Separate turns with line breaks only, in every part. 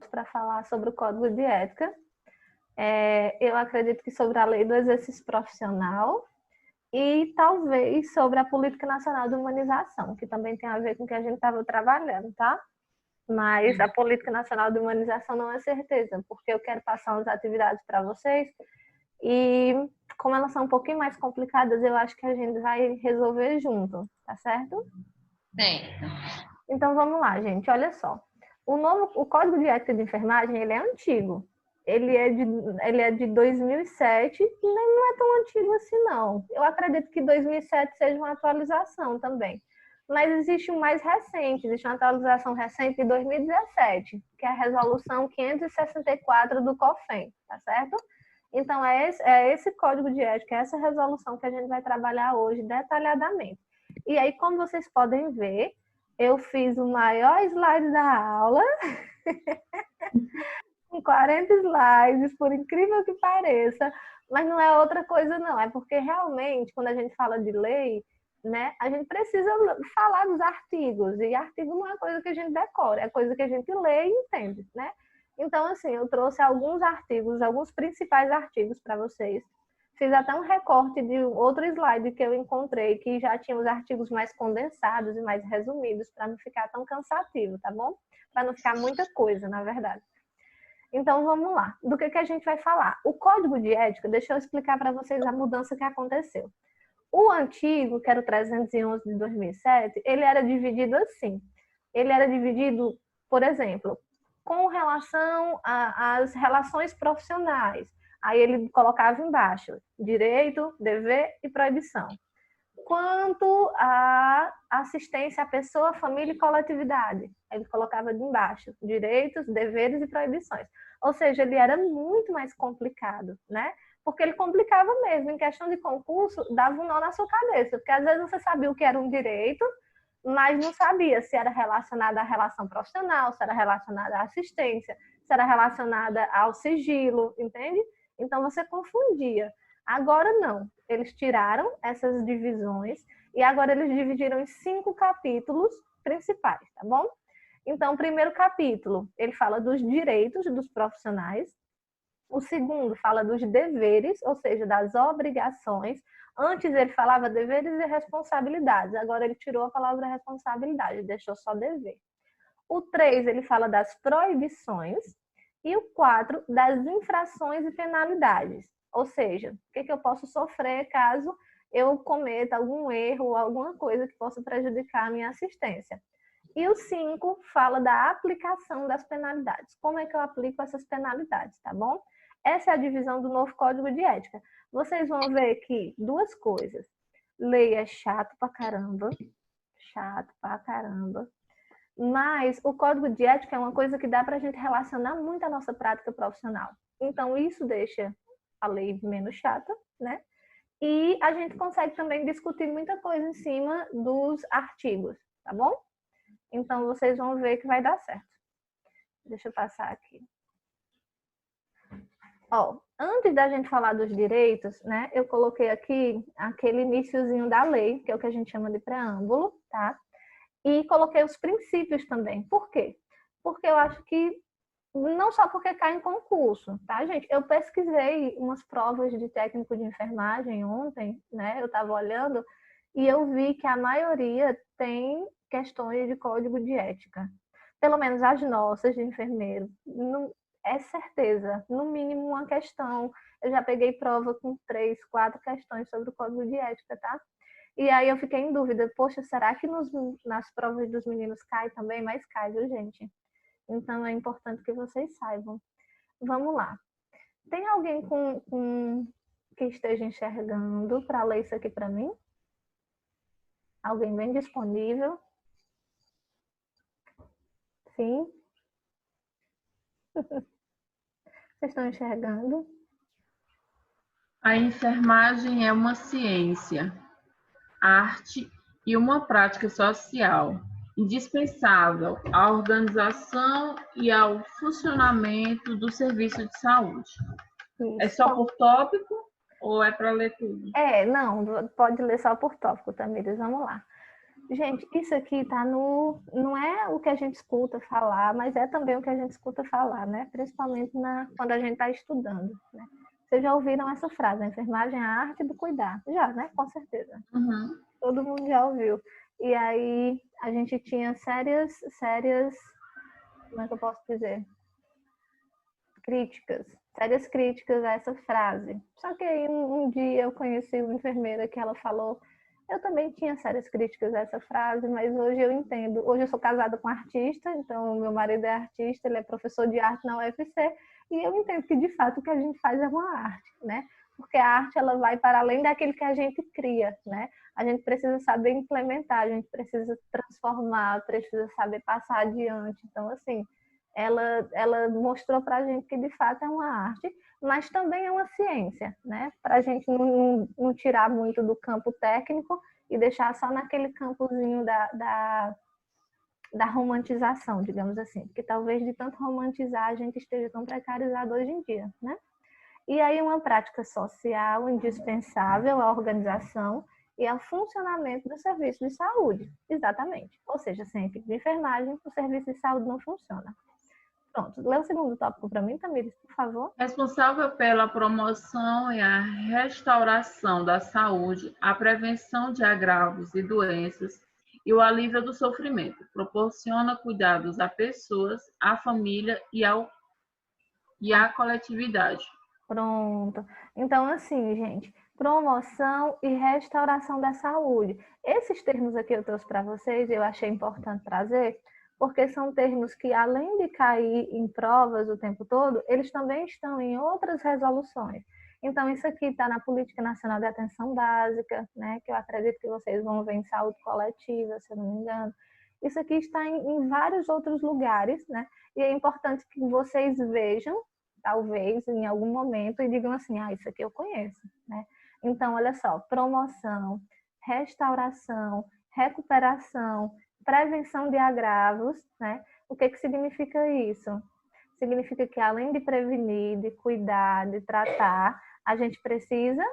para falar sobre o Código de Ética. Eu acredito que sobre a Lei do Exercício Profissional e talvez sobre a Política Nacional de Humanização, que também tem a ver com o que a gente estava trabalhando, tá? Mas a Política Nacional de Humanização não é certeza, porque eu quero passar umas atividades para vocês e, como elas são um pouquinho mais complicadas, eu acho que a gente vai resolver junto, tá certo?
Certo.
Então vamos lá, gente, olha só. O Código de Ética de Enfermagem, ele é antigo. Ele é de 2007 e não é tão antigo assim, não. Eu acredito que 2007 seja uma atualização também. Mas existe um mais recente, existe uma atualização recente de 2017, que é a Resolução 564 do COFEN, tá certo? Então, é esse Código de Ética, é essa resolução que a gente vai trabalhar hoje detalhadamente. E aí, como vocês podem ver, eu fiz o maior slide da aula, com 40 slides, por incrível que pareça, mas não é outra coisa não, é porque realmente, quando a gente fala de lei, né, a gente precisa falar dos artigos, e artigo não é coisa que a gente decora, é coisa que a gente lê e entende, né? Então, assim, eu trouxe alguns artigos, alguns principais artigos para vocês. Fiz até um recorte de outro slide que eu encontrei, que já tinha os artigos mais condensados e mais resumidos, para não ficar tão cansativo, tá bom? Para não ficar muita coisa, na verdade. Então, vamos lá. Do que a gente vai falar? O Código de Ética, deixa eu explicar para vocês a mudança que aconteceu. O antigo, que era o 311 de 2007, ele era dividido assim. Ele era dividido, por exemplo, com relação às relações profissionais. Aí ele colocava embaixo direito, dever e proibição. Quanto à assistência à pessoa, família e coletividade, ele colocava de embaixo direitos, deveres e proibições. Ou seja, ele era muito mais complicado, né? Porque ele complicava mesmo. Em questão de concurso, dava um nó na sua cabeça. Porque às vezes você sabia o que era um direito, mas não sabia se era relacionada à relação profissional, se era relacionada à assistência, se era relacionada ao sigilo, entende? Então você confundia. Agora não. Eles tiraram essas divisões e agora eles dividiram em 5 capítulos principais, tá bom? Então, o primeiro capítulo, ele fala dos direitos dos profissionais. O segundo fala dos deveres, ou seja, das obrigações. Antes ele falava deveres e responsabilidades, agora ele tirou a palavra responsabilidade, deixou só dever. O 3, ele fala das proibições. E o 4, das infrações e penalidades. Ou seja, o que eu posso sofrer caso eu cometa algum erro ou alguma coisa que possa prejudicar a minha assistência. E o 5 fala da aplicação das penalidades. Como é que eu aplico essas penalidades, tá bom? Essa é a divisão do novo Código de Ética. Vocês vão ver que duas coisas. Lei é chato pra caramba. Chato pra caramba. Mas o Código de Ética é uma coisa que dá pra gente relacionar muito a nossa prática profissional. Então, isso deixa a lei menos chata, né? E a gente consegue também discutir muita coisa em cima dos artigos, tá bom? Então, vocês vão ver que vai dar certo. Deixa eu passar aqui. Ó, antes da gente falar dos direitos, né, eu coloquei aqui aquele iniciozinho da lei, que é o que a gente chama de preâmbulo, tá? E coloquei os princípios também. Por quê? Porque eu acho que não só porque cai em concurso, tá, gente? Eu pesquisei umas provas de técnico de enfermagem ontem, né? Eu estava olhando e eu vi que a maioria tem questões de código de ética. Pelo menos as nossas de enfermeiro. Não, é certeza, no mínimo uma questão. Eu já peguei prova com 3, 4 questões sobre o código de ética, tá? E aí eu fiquei em dúvida, poxa, será que nas provas dos meninos cai também? Mas cai, viu, gente? Então é importante que vocês saibam. Vamos lá. Tem alguém que esteja enxergando para ler isso aqui para mim? Alguém bem disponível? Sim? Vocês estão enxergando?
A enfermagem é uma ciência, arte e uma prática social indispensável à organização e ao funcionamento do serviço de saúde.
Isso.
É só por tópico ou é para ler tudo?
Não, pode ler só por tópico, Tamires, vamos lá. Gente, isso aqui tá no. Não é o que a gente escuta falar, mas é também o que a gente escuta falar, né? Principalmente quando a gente está estudando, né? Vocês já ouviram essa frase, a enfermagem é a arte do cuidar? Já, né? Com certeza.
Uhum.
Todo mundo já ouviu. E aí a gente tinha sérias, como é que eu posso dizer? Sérias críticas a essa frase. Só que aí um dia eu conheci uma enfermeira que ela falou, eu também tinha sérias críticas a essa frase, mas hoje eu entendo. Hoje eu sou casada com um artista, então meu marido é artista, ele é professor de arte na UFC, e eu entendo que de fato o que a gente faz é uma arte, né? Porque a arte ela vai para além daquilo que a gente cria, né? A gente precisa saber implementar, a gente precisa transformar, precisa saber passar adiante. Então, assim, ela mostrou para a gente que de fato é uma arte, mas também é uma ciência, né? Para a gente não tirar muito do campo técnico e deixar só naquele campozinho da romantização, digamos assim, porque talvez de tanto romantizar a gente esteja tão precarizado hoje em dia, né? E aí uma prática social indispensável à organização e ao funcionamento do serviço de saúde, exatamente. Ou seja, sem equipe de enfermagem, o serviço de saúde não funciona. Pronto, lê o segundo tópico para mim, Tamires, por favor.
Responsável pela promoção e a restauração da saúde, a prevenção de agravos e doenças e o alívio do sofrimento. Proporciona cuidados a pessoas, à família e à coletividade.
Pronto. Então, assim, gente, promoção e restauração da saúde. Esses termos aqui eu trouxe para vocês, eu achei importante trazer, porque são termos que, além de cair em provas o tempo todo, eles também estão em outras resoluções. Então, isso aqui está na Política Nacional de Atenção Básica, né, que eu acredito que vocês vão ver em saúde coletiva, se eu não me engano. Isso aqui está em vários outros lugares, né? E é importante que vocês vejam talvez em algum momento e digam assim, isso aqui eu conheço, né? Então, olha só, promoção, restauração, recuperação, prevenção de agravos, né? O que significa isso? Significa que além de prevenir, de cuidar, de tratar, a gente precisa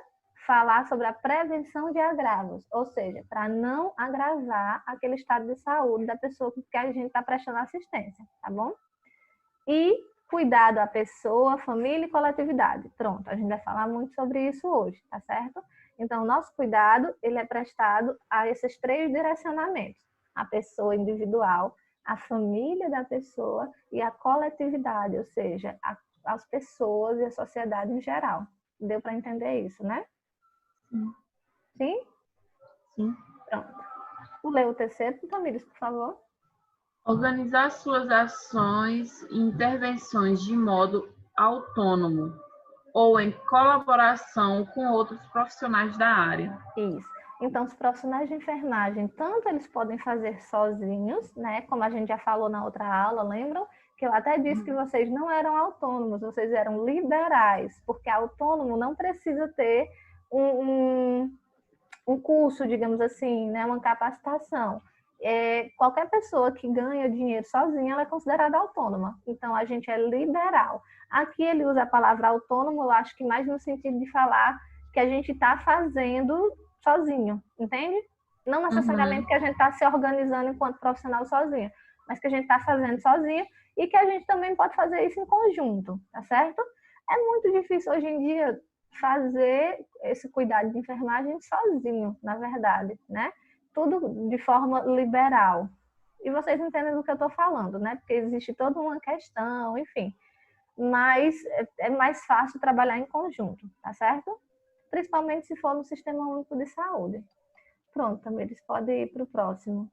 falar sobre a prevenção de agravos, ou seja, para não agravar aquele estado de saúde da pessoa que a gente está prestando assistência, tá bom? E cuidado à pessoa, família e coletividade. Pronto, a gente vai falar muito sobre isso hoje, tá certo? Então, o nosso cuidado, ele é prestado a esses 3 direcionamentos. A pessoa individual, a família da pessoa e a coletividade, ou seja, as pessoas e a sociedade em geral. Deu para entender isso, né? Sim?
Sim.
Pronto. Lê o terceiro, Tamires, por favor.
Organizar suas ações e intervenções de modo autônomo ou em colaboração com outros profissionais da área.
Isso. Então, os profissionais de enfermagem, tanto eles podem fazer sozinhos, né? Como a gente já falou na outra aula, lembram? Que eu até disse que vocês não eram autônomos, vocês eram liberais, porque autônomo não precisa ter um curso, digamos assim, né? Uma capacitação. Qualquer pessoa que ganha dinheiro sozinha, ela é considerada autônoma. Então, a gente é liberal. Aqui ele usa a palavra autônomo, eu acho que mais no sentido de falar que a gente está fazendo sozinho, entende? Não necessariamente que a gente está se organizando enquanto profissional sozinho, mas que a gente está fazendo sozinho e que a gente também pode fazer isso em conjunto, tá certo? É muito difícil hoje em dia fazer esse cuidado de enfermagem sozinho, na verdade, né? Tudo de forma liberal. E vocês entendem do que eu estou falando, né? Porque existe toda uma questão, enfim. Mas é mais fácil trabalhar em conjunto, tá certo? Principalmente se for no Sistema Único de Saúde. Pronto, Tamires, pode ir para o próximo.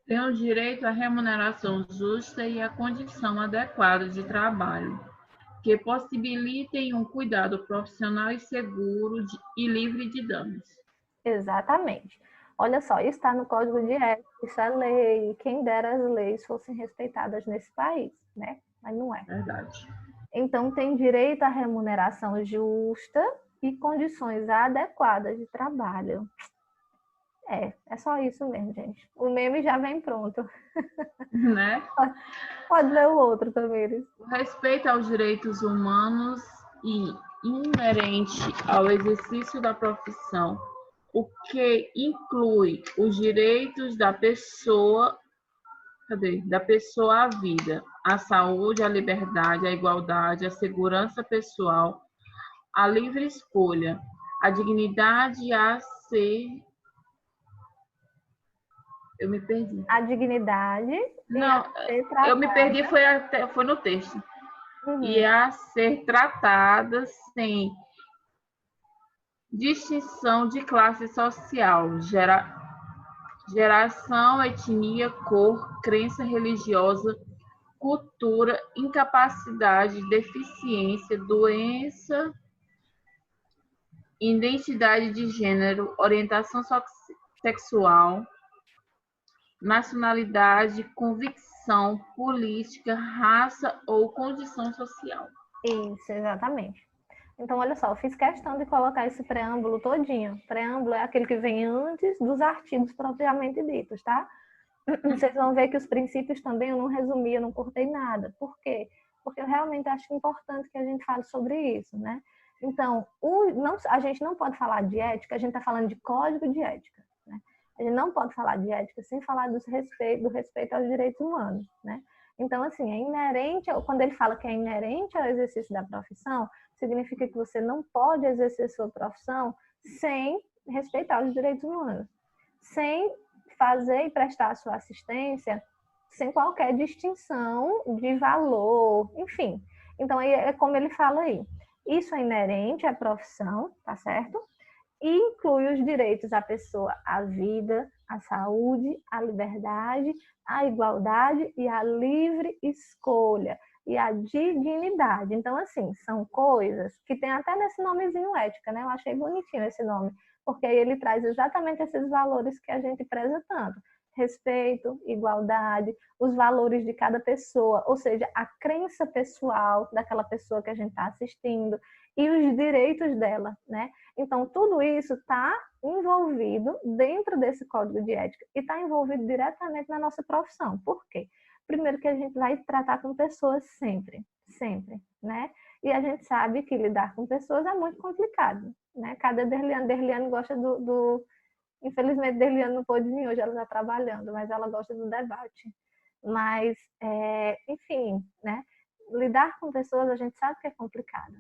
Tem o direito à remuneração justa e à condição adequada de trabalho, que possibilitem um cuidado profissional e seguro e livre de danos.
Exatamente. Olha só, isso está no Código de Ética, isso é lei, quem dera as leis fossem respeitadas nesse país, né? Mas não é.
Verdade.
Então, tem direito à remuneração justa e condições adequadas de trabalho. É só isso mesmo, gente. O meme já vem pronto.
Né?
Pode ler o outro também.
O respeito aos direitos humanos e inerente ao exercício da profissão, o que inclui os direitos da pessoa à vida, à saúde, à liberdade, à igualdade, à segurança pessoal, à livre escolha, à dignidade a ser. Eu me perdi.
A dignidade e
Não,
a ser
eu me perdi,
tratada.
foi no texto. E
Uhum.
a ser tratada sem distinção de classe social, geração, etnia, cor, crença religiosa, cultura, incapacidade, deficiência, doença, identidade de gênero, orientação sexual, nacionalidade, convicção política, raça ou condição social.
Isso, exatamente. Então, olha só, eu fiz questão de colocar esse preâmbulo todinho. Preâmbulo é aquele que vem antes dos artigos propriamente ditos, tá? Vocês vão ver que os princípios também eu não resumi, eu não cortei nada. Por quê? Porque eu realmente acho importante que a gente fale sobre isso, né? Então, a gente não pode falar de ética, a gente está falando de código de ética, né? A gente não pode falar de ética sem falar do respeito aos direitos humanos, né? Então, assim, é inerente, quando ele fala que é inerente ao exercício da profissão, significa que você não pode exercer sua profissão sem respeitar os direitos humanos, sem fazer e prestar a sua assistência sem qualquer distinção de valor, enfim. Então, aí é como ele fala aí. Isso é inerente à profissão, tá certo? E inclui os direitos da pessoa à vida, à saúde, à liberdade, à igualdade e à livre escolha e à dignidade. Então, assim, são coisas que tem até nesse nomezinho ética, né? Eu achei bonitinho esse nome, porque aí ele traz exatamente esses valores que a gente preza tanto. Respeito, igualdade, os valores de cada pessoa, ou seja, a crença pessoal daquela pessoa que a gente está assistindo e os direitos dela, né? Então, tudo isso está envolvido dentro desse código de ética e está envolvido diretamente na nossa profissão. Por quê? Primeiro que a gente vai tratar com pessoas sempre, sempre, né? E a gente sabe que lidar com pessoas é muito complicado, né? Cada Derliane gosta do... Infelizmente, Derliane não pôde vir hoje, ela está trabalhando, mas ela gosta do debate. Mas, enfim, né? Lidar com pessoas a gente sabe que é complicado.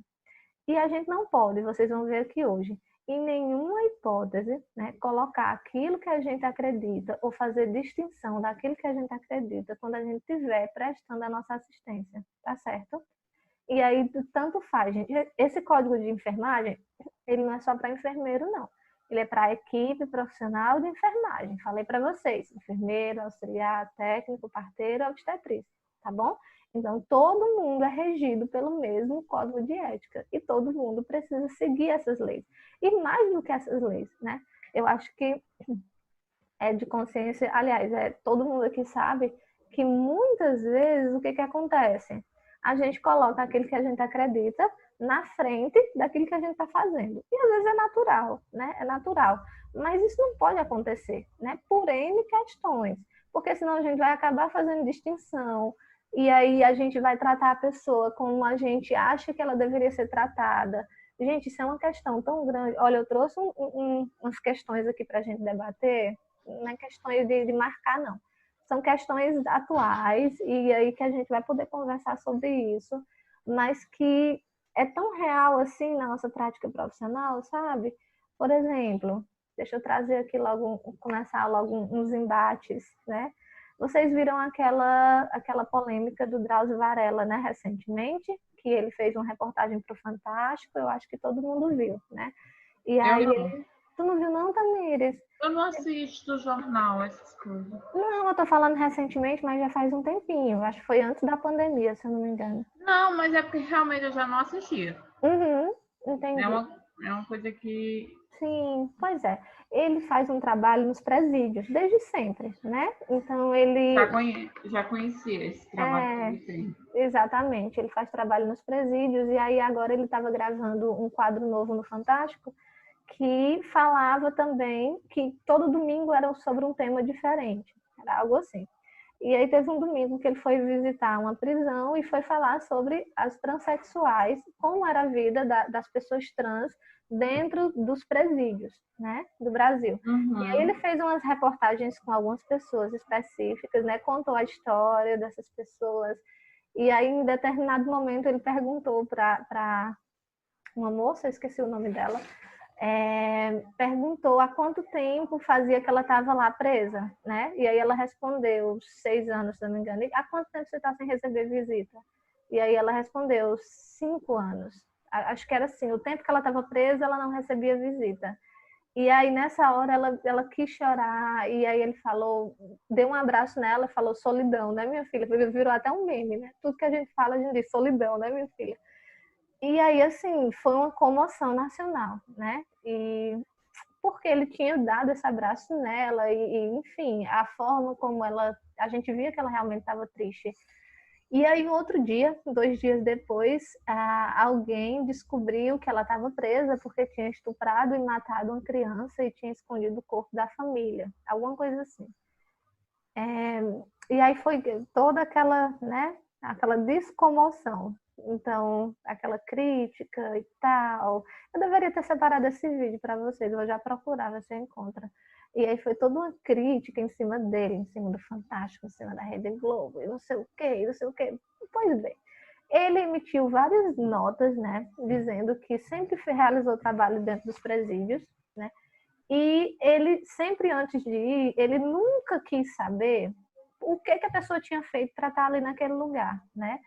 E a gente não pode, vocês vão ver aqui hoje, em nenhuma hipótese, né, colocar aquilo que a gente acredita ou fazer distinção daquilo que a gente acredita quando a gente estiver prestando a nossa assistência, tá certo? E aí, tanto faz, gente. Esse código de enfermagem, ele não é só para enfermeiro, não. Ele é para a equipe profissional de enfermagem. Falei para vocês, enfermeiro, auxiliar, técnico, parteiro, obstetriz, tá bom? Então, todo mundo é regido pelo mesmo código de ética e todo mundo precisa seguir essas leis. E mais do que essas leis, né? Eu acho que é de consciência, aliás, todo mundo aqui sabe que muitas vezes o que acontece? A gente coloca aquilo que a gente acredita na frente daquilo que a gente está fazendo. E às vezes é natural, né? É natural. Mas isso não pode acontecer, né? Por N questões. Porque senão a gente vai acabar fazendo distinção, e aí a gente vai tratar a pessoa como a gente acha que ela deveria ser tratada. Gente, isso é uma questão tão grande. Olha, eu trouxe umas questões aqui para a gente debater, não é questões de marcar, não. São questões atuais, e aí que a gente vai poder conversar sobre isso, mas que é tão real assim na nossa prática profissional, sabe? Por exemplo, deixa eu trazer aqui logo, começar logo uns embates, né? Vocês viram aquela polêmica do Drauzio Varela, né, recentemente, que ele fez uma reportagem para o Fantástico, eu acho que todo mundo viu, né? E aí, tu não viu não, Tamires?
Eu não assisto jornal, essas coisas.
Não, eu tô falando recentemente, mas já faz um tempinho. Acho que foi antes da pandemia, se eu não me engano.
Não, mas é porque realmente eu já não assistia.
Uhum, entendi.
É uma coisa que...
Sim, pois é. Ele faz um trabalho nos presídios, desde sempre, né? Então ele...
Já conhecia esse trabalho que ele tem.
Exatamente, ele faz trabalho nos presídios, e aí agora ele estava gravando um quadro novo no Fantástico, que falava também que todo domingo era sobre um tema diferente. Era algo assim. E aí teve um domingo que ele foi visitar uma prisão e foi falar sobre as transexuais, como era a vida das pessoas trans dentro dos presídios, né, do Brasil. E aí ele fez umas reportagens com algumas pessoas específicas, né, contou a história dessas pessoas. E aí, em determinado momento, ele perguntou para uma moça, eu esqueci o nome dela, perguntou há quanto tempo fazia que ela estava lá presa, né? E aí ela respondeu 6 anos, se não me engano. E há quanto tempo você está sem receber visita? E aí ela respondeu 5 anos. Acho que era assim, o tempo que ela estava presa, ela não recebia visita. E aí nessa hora ela quis chorar, e aí ele falou, deu um abraço nela, falou solidão, né, minha filha? Virou até um meme, né? Tudo que a gente fala, a gente diz solidão, né, minha filha? E aí, assim, foi uma comoção nacional, né? E porque ele tinha dado esse abraço nela enfim, a forma como a gente via que ela realmente estava triste. E aí, outro dia, 2 dias depois, alguém descobriu que ela estava presa porque tinha estuprado e matado uma criança e tinha escondido o corpo da família, alguma coisa assim. E aí foi toda aquela, né, aquela descomoção. Então, aquela crítica e tal. Eu deveria ter separado esse vídeo para vocês, eu vou já procurar, você encontra. E aí foi toda uma crítica em cima dele, em cima do Fantástico, em cima da Rede Globo, e não sei o quê, não sei o quê. Pois bem, ele emitiu várias notas, né, dizendo que sempre realizou trabalho dentro dos presídios, né, e ele sempre antes de ir, ele nunca quis saber o que a pessoa tinha feito para estar ali naquele lugar, né?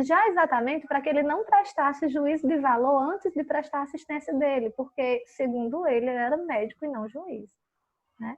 Já exatamente para que ele não prestasse juízo de valor antes de prestar assistência dele, porque, segundo ele era médico e não juiz, né?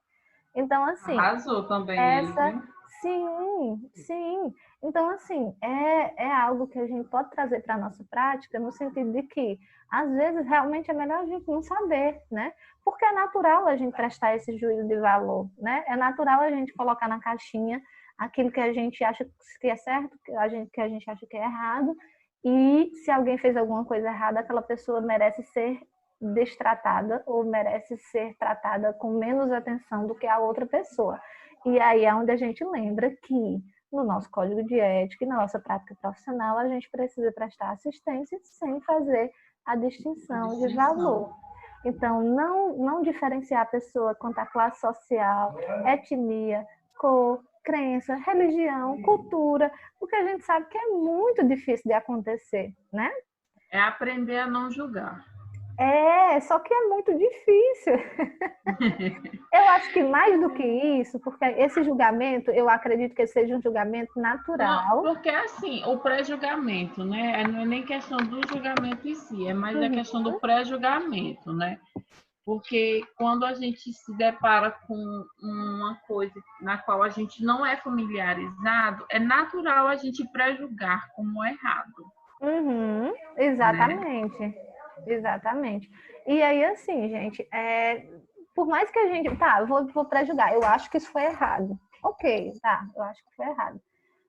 Então, assim,
Arrasou também ele,
essa...
viu?
Sim, sim. Então, assim, é algo que a gente pode trazer para a nossa prática, no sentido de que, às vezes, realmente é melhor a gente não saber, né? Porque é natural a gente prestar esse juízo de valor, né? É natural a gente colocar na caixinha aquilo que a gente acha que é certo, que a gente acha que é errado, e se alguém fez alguma coisa errada, aquela pessoa merece ser destratada ou merece ser tratada com menos atenção do que a outra pessoa. E aí é onde a gente lembra que no nosso código de ética e na nossa prática profissional a gente precisa prestar assistência sem fazer a distinção de valor. Então, não diferenciar a pessoa quanto à classe social, etnia, cor, crença, religião, cultura, porque a gente sabe que é muito difícil de acontecer, né?
É aprender a não julgar.
Só que é muito difícil. Eu acho que mais do que isso, porque esse julgamento, eu acredito que seja um julgamento natural.
Não, porque assim, o pré-julgamento, né? Não é nem questão do julgamento em si, é mais a questão do pré-julgamento, né? Porque quando a gente se depara com uma coisa na qual a gente não é familiarizado, é natural a gente pré-julgar como errado.
Uhum, exatamente. Né? Exatamente. E aí, assim, gente, por mais que a gente. Tá, eu vou pré-julgar, eu acho que isso foi errado. Ok, tá, eu acho que foi errado.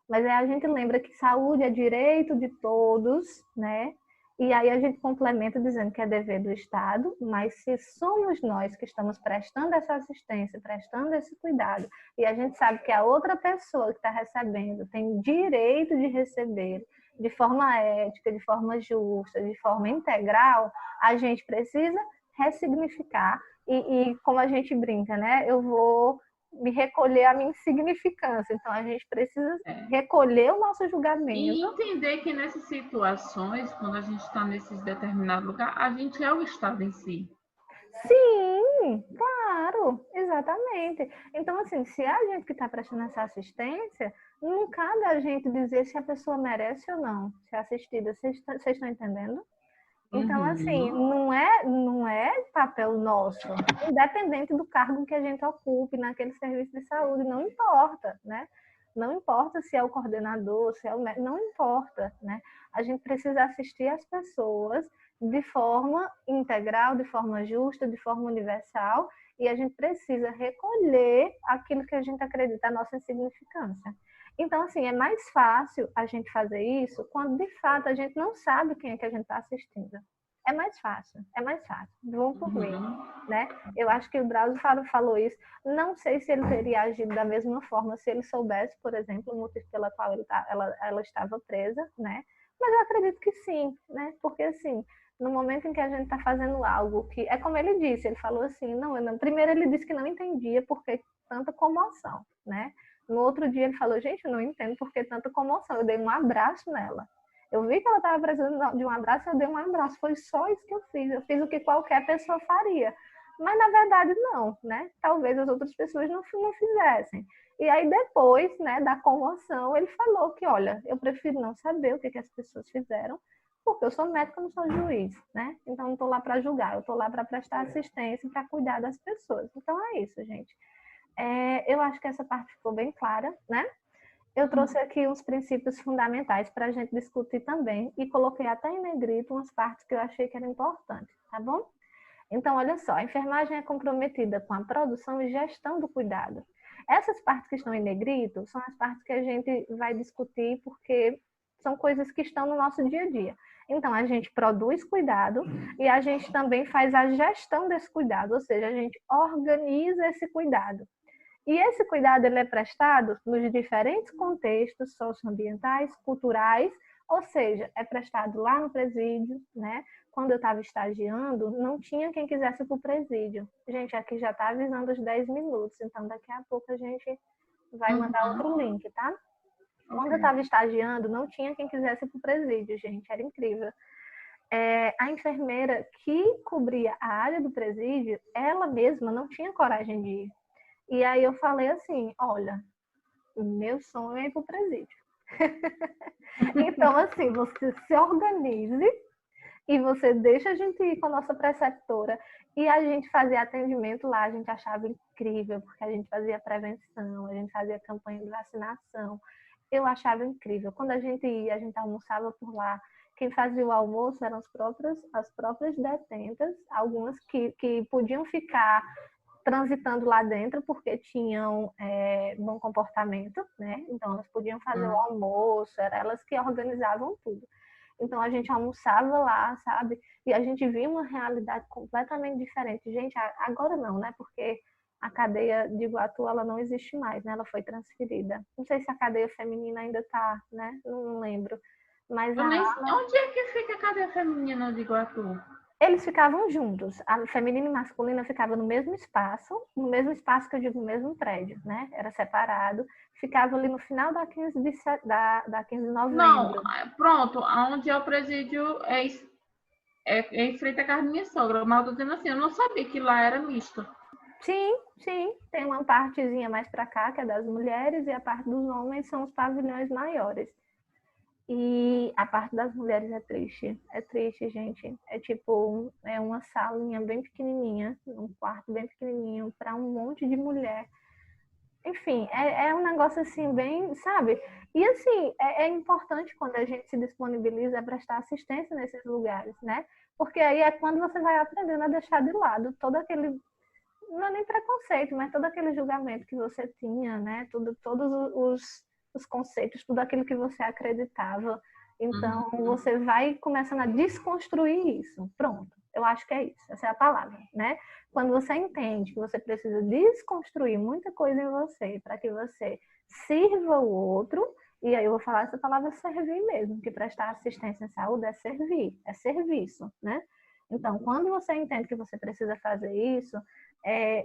Mas aí a gente lembra que saúde é direito de todos, né? E aí a gente complementa dizendo que é dever do Estado, mas se somos nós que estamos prestando essa assistência, prestando esse cuidado, e a gente sabe que a outra pessoa que está recebendo tem direito de receber de forma ética, de forma justa, de forma integral, a gente precisa ressignificar e como a gente brinca, né? Eu vou me recolher a minha insignificância. Então, a gente precisa recolher o nosso julgamento.
E entender que nessas situações, quando a gente está nesses determinados lugares, a gente é o Estado em si.
Sim, claro, exatamente. Então, assim, se é a gente que está prestando essa assistência, não cabe a gente dizer se a pessoa merece ou não ser assistida. Vocês estão entendendo? Então, assim, não é papel nosso, independente do cargo que a gente ocupe naquele serviço de saúde, não importa, né? Não importa se é o coordenador, se é o médico, não importa, né? A gente precisa assistir as pessoas de forma integral, de forma justa, de forma universal, e a gente precisa recolher aquilo que a gente acredita, a nossa insignificância. Então, assim, é mais fácil a gente fazer isso quando, de fato, a gente não sabe quem é que a gente está assistindo. É mais fácil. Vamos por mim,
Uhum.
né? Eu acho que o Drauzio falou isso. Não sei se ele teria agido da mesma forma se ele soubesse, por exemplo, o motivo pela qual ela estava presa, né? Mas eu acredito que sim, né? Porque assim, no momento em que a gente está fazendo algo que é como ele disse, ele falou assim, não, primeiro ele disse que não entendia por que tanta comoção, né? No outro dia ele falou, gente, eu não entendo por que tanta comoção. Eu dei um abraço nela. Eu vi que ela estava precisando de um abraço, eu dei um abraço. Foi só isso que eu fiz. Eu fiz o que qualquer pessoa faria. Mas, na verdade, não, né? Talvez as outras pessoas não fizessem. E aí, depois, né, da comoção, ele falou que, olha, eu prefiro não saber o que as pessoas fizeram, porque eu sou médico, eu não sou juiz, né? Então, não estou lá para julgar, eu estou lá para prestar assistência, para cuidar das pessoas. Então, é isso, gente. Eu acho que essa parte ficou bem clara, né? Eu trouxe aqui uns princípios fundamentais para a gente discutir também e coloquei até em negrito umas partes que eu achei que eram importantes, tá bom? Então, olha só, a enfermagem é comprometida com a produção e gestão do cuidado. Essas partes que estão em negrito são as partes que a gente vai discutir porque são coisas que estão no nosso dia a dia. Então, a gente produz cuidado e a gente também faz a gestão desse cuidado, ou seja, a gente organiza esse cuidado. E esse cuidado ele é prestado nos diferentes contextos socioambientais, culturais, ou seja, é prestado lá no presídio, né? Quando eu estava estagiando, não tinha quem quisesse ir para o presídio. Gente, aqui já está avisando os 10 minutos, então daqui a pouco a gente vai mandar outro link, tá? Quando eu estava estagiando, não tinha quem quisesse ir para o presídio, gente, era incrível. A enfermeira que cobria a área do presídio, ela mesma não tinha coragem de ir. E aí eu falei assim, olha, meu sonho é ir para o presídio. Então, assim, você se organize e você deixa a gente ir com a nossa preceptora. E a gente fazia atendimento lá, a gente achava incrível, porque a gente fazia prevenção, a gente fazia campanha de vacinação. Eu achava incrível. Quando a gente ia, a gente almoçava por lá. Quem fazia o almoço eram as próprias detentas, algumas que podiam ficar transitando lá dentro porque tinham bom comportamento, né? Então elas podiam fazer o almoço, eram elas que organizavam tudo. Então a gente almoçava lá, sabe? E a gente via uma realidade completamente diferente. Gente, agora não, né? Porque a cadeia de Iguatu, ela não existe mais, né? Ela foi transferida. Não sei se a cadeia feminina ainda tá, né? Não lembro. Mas
Onde é que fica a cadeia feminina de Iguatu?
eles ficavam juntos. A feminina e masculina ficavam no mesmo espaço que eu digo, no mesmo prédio, né? Era separado. Ficava ali no final da 15 de novembro.
Não, pronto, onde é o presídio é em frente à casa da minha sogra. Mas eu tô dizendo assim, eu não sabia que lá era misto.
Sim, tem uma partezinha mais para cá, que é das mulheres, e a parte dos homens são os pavilhões maiores. E a parte das mulheres é triste, gente. É tipo, uma salinha bem pequenininha, um quarto bem pequenininho para um monte de mulher. Enfim, é um negócio assim bem, sabe? E assim, é importante quando a gente se disponibiliza a prestar assistência nesses lugares, né? Porque aí é quando você vai aprendendo a deixar de lado todo aquele, não é nem preconceito, mas todo aquele julgamento que você tinha, né? Todos os conceitos, tudo aquilo que você acreditava. Então, você vai começando a desconstruir isso. Pronto. Eu acho que é isso. Essa é a palavra, né? Quando você entende que você precisa desconstruir muita coisa em você para que você sirva o outro, e aí eu vou falar essa palavra servir mesmo, que prestar assistência em saúde é servir, é serviço, né? Então, quando você entende que você precisa fazer isso,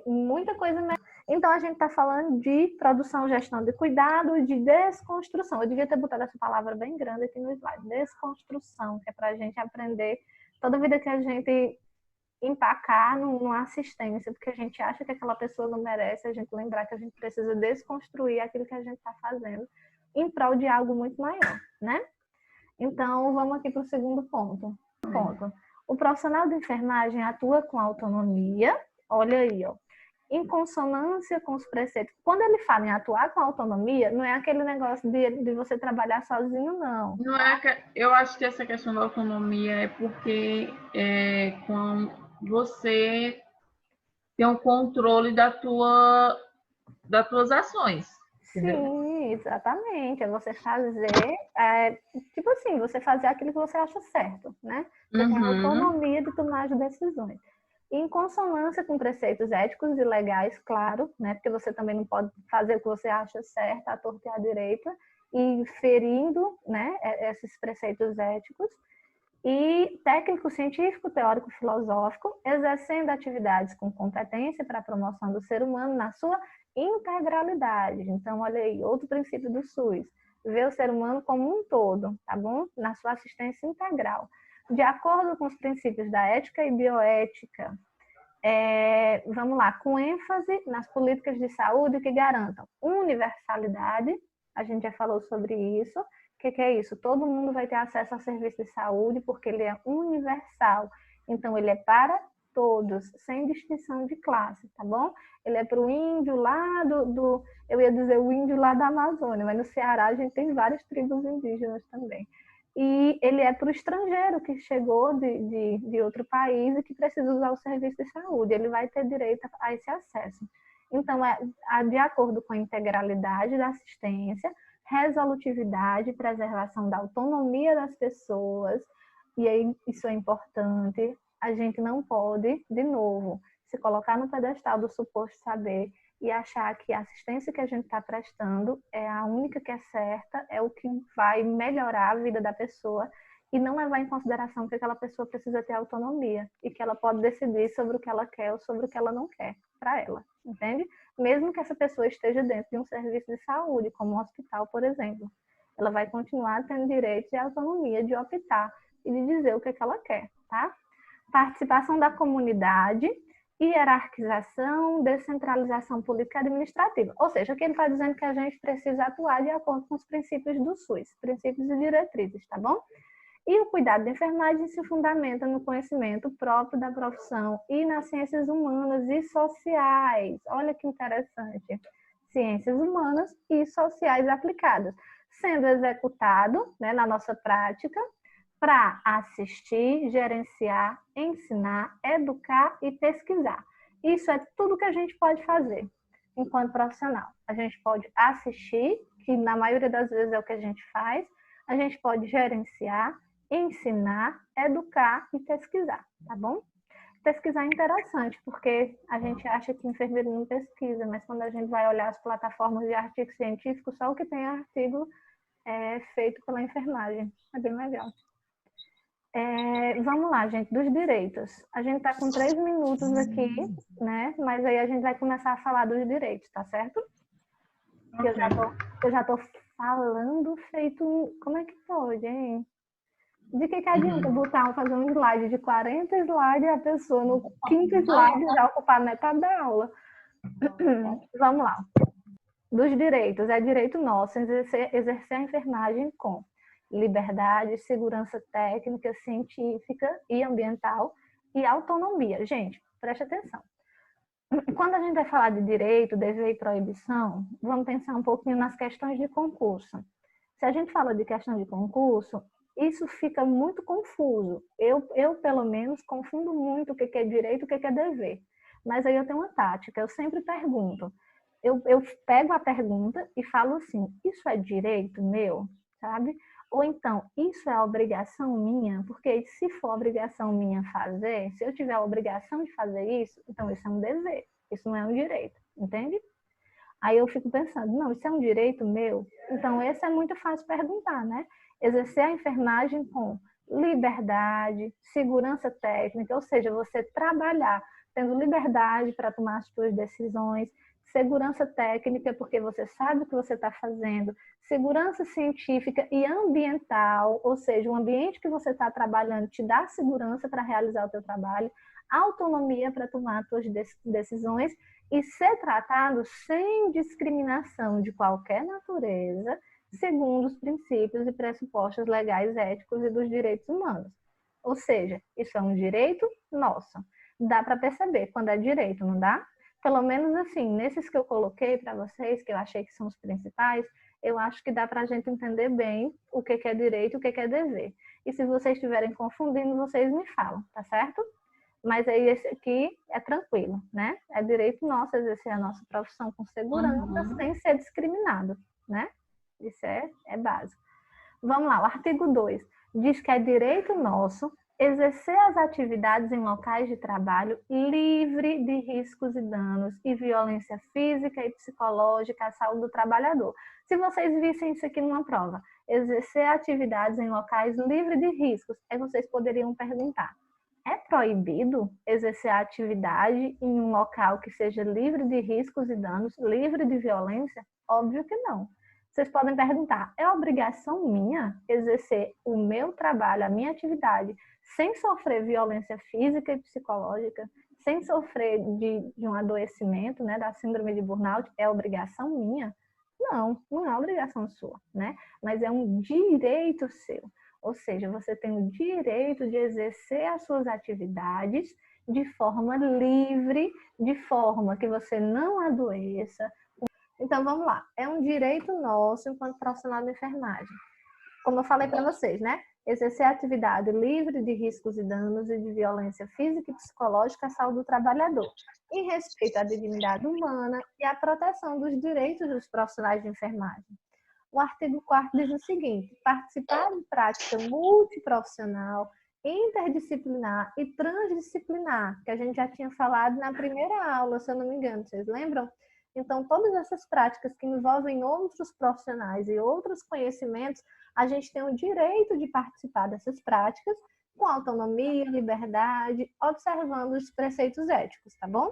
muita coisa. Então, a gente está falando de produção, gestão de cuidado e de desconstrução. Eu devia ter botado essa palavra bem grande aqui no slide. Desconstrução, que é para a gente aprender toda vida que a gente empacar numa assistência, porque a gente acha que aquela pessoa não merece, a gente lembrar que a gente precisa desconstruir aquilo que a gente está fazendo em prol de algo muito maior, né? Então, vamos aqui para o segundo ponto. O profissional de enfermagem atua com autonomia, olha aí, ó, em consonância com os preceitos. Quando ele fala em atuar com autonomia, não é aquele negócio de você trabalhar sozinho, não.
Não é eu acho que essa questão da autonomia é porque quando você tem um controle das tuas ações.
Sim, exatamente. É você fazer, tipo assim, você fazer aquilo que você acha certo, né? Você tem autonomia de tomar as decisões. Em consonância com preceitos éticos e legais, claro, né? Porque você também não pode fazer o que você acha certo, à torta e à direita, e ferindo, né, esses preceitos éticos. E técnico científico, teórico filosófico, exercendo atividades com competência para a promoção do ser humano na sua integralidade. Então, olha aí, outro princípio do SUS, ver o ser humano como um todo, tá bom? Na sua assistência integral. De acordo com os princípios da ética e bioética, vamos lá, com ênfase nas políticas de saúde que garantam universalidade, a gente já falou sobre isso. O que é isso? Todo mundo vai ter acesso ao serviço de saúde porque ele é universal. Então, ele é para todos, sem distinção de classe, tá bom? Ele é para o índio lá eu ia dizer o índio lá da Amazônia, mas no Ceará a gente tem várias tribos indígenas também. E ele é para o estrangeiro que chegou de outro país e que precisa usar o serviço de saúde. Ele vai ter direito a esse acesso. Então, de acordo com a integralidade da assistência, resolutividade, preservação da autonomia das pessoas, e aí isso é importante, a gente não pode, de novo, se colocar no pedestal do suposto saber e achar que a assistência que a gente está prestando é a única que é certa, é o que vai melhorar a vida da pessoa e não levar em consideração que aquela pessoa precisa ter autonomia e que ela pode decidir sobre o que ela quer ou sobre o que ela não quer para ela, entende? Mesmo que essa pessoa esteja dentro de um serviço de saúde, como um hospital, por exemplo, ela vai continuar tendo direito e autonomia de optar e de dizer o que ela quer, tá? Participação da comunidade, hierarquização, descentralização política e administrativa. Ou seja, aqui ele está dizendo que a gente precisa atuar de acordo com os princípios do SUS, princípios e diretrizes, tá bom? E o cuidado da enfermagem se fundamenta no conhecimento próprio da profissão e nas ciências humanas e sociais. Olha que interessante. Ciências humanas e sociais aplicadas, sendo executado, né, na nossa prática para assistir, gerenciar, ensinar, educar e pesquisar. Isso é tudo que a gente pode fazer enquanto profissional. A gente pode assistir, que na maioria das vezes é o que a gente faz, a gente pode gerenciar, ensinar, educar e pesquisar, tá bom? Pesquisar é interessante, porque a gente acha que enfermeiro não pesquisa, mas quando a gente vai olhar as plataformas de artigos científicos, só o que tem artigo feito pela enfermagem. É bem legal. Vamos lá, gente, dos direitos. A gente está com 3 minutos aqui, né? Mas aí a gente vai começar a falar dos direitos, tá certo? Okay. Eu já tô falando feito... Como é que pode, hein? De que adianta fazer um slide de 40 slides e a pessoa no 5º slide já ocupar metade da aula? Vamos lá. Dos direitos, é direito nosso exercer a enfermagem com liberdade, segurança técnica, científica e ambiental e autonomia. Gente, preste atenção. Quando a gente vai falar de direito, dever e proibição, vamos pensar um pouquinho nas questões de concurso. Se a gente fala de questão de concurso, isso fica muito confuso. Eu pelo menos, confundo muito o que é direito e o que é dever. Mas aí eu tenho uma tática, eu sempre pergunto. Eu pego a pergunta e falo assim, isso é direito meu, sabe? Ou então, isso é obrigação minha? Porque se for obrigação minha fazer, se eu tiver a obrigação de fazer isso, então isso é um dever, isso não é um direito, entende? Aí eu fico pensando, não, isso é um direito meu? Então, esse é muito fácil perguntar, né? Exercer a enfermagem com liberdade, segurança técnica, ou seja, você trabalhar tendo liberdade para tomar as suas decisões, segurança técnica, porque você sabe o que você está fazendo, segurança científica e ambiental, ou seja, o ambiente que você está trabalhando te dá segurança para realizar o teu trabalho, autonomia para tomar as suas decisões e ser tratado sem discriminação de qualquer natureza, segundo os princípios e pressupostos legais, éticos e dos direitos humanos. Ou seja, isso é um direito nosso. Dá para perceber quando é direito, não dá? Pelo menos assim, nesses que eu coloquei para vocês, que eu achei que são os principais, eu acho que dá para a gente entender bem o que é direito e o que é dever. E se vocês estiverem confundindo, vocês me falam, tá certo? Mas aí esse aqui é tranquilo, né? É direito nosso exercer a nossa profissão com segurança, sem ser discriminado, né? Isso é básico. Vamos lá, o artigo 2 diz que é direito nosso exercer as atividades em locais de trabalho livre de riscos e danos e violência física e psicológica à saúde do trabalhador. Se vocês vissem isso aqui numa prova, exercer atividades em locais livre de riscos, aí vocês poderiam perguntar: é proibido exercer a atividade em um local que seja livre de riscos e danos, livre de violência? Óbvio que não. Vocês podem perguntar: é obrigação minha exercer o meu trabalho, a minha atividade, sem sofrer violência física e psicológica, sem sofrer de um adoecimento, né, da síndrome de burnout? É obrigação minha? Não, não é obrigação sua, né? Mas é um direito seu. Ou seja, você tem o direito de exercer as suas atividades de forma livre, de forma que você não adoeça. Então, vamos lá. É um direito nosso enquanto profissional de enfermagem. Como eu falei para vocês, né? Exercer a atividade livre de riscos e danos e de violência física e psicológica à saúde do trabalhador, em respeito à dignidade humana e à proteção dos direitos dos profissionais de enfermagem. O artigo 4º diz o seguinte: participar de prática multiprofissional, interdisciplinar e transdisciplinar, que a gente já tinha falado na primeira aula, se eu não me engano, vocês lembram? Então, todas essas práticas que envolvem outros profissionais e outros conhecimentos, a gente tem o direito de participar dessas práticas com autonomia, liberdade, observando os preceitos éticos, tá bom?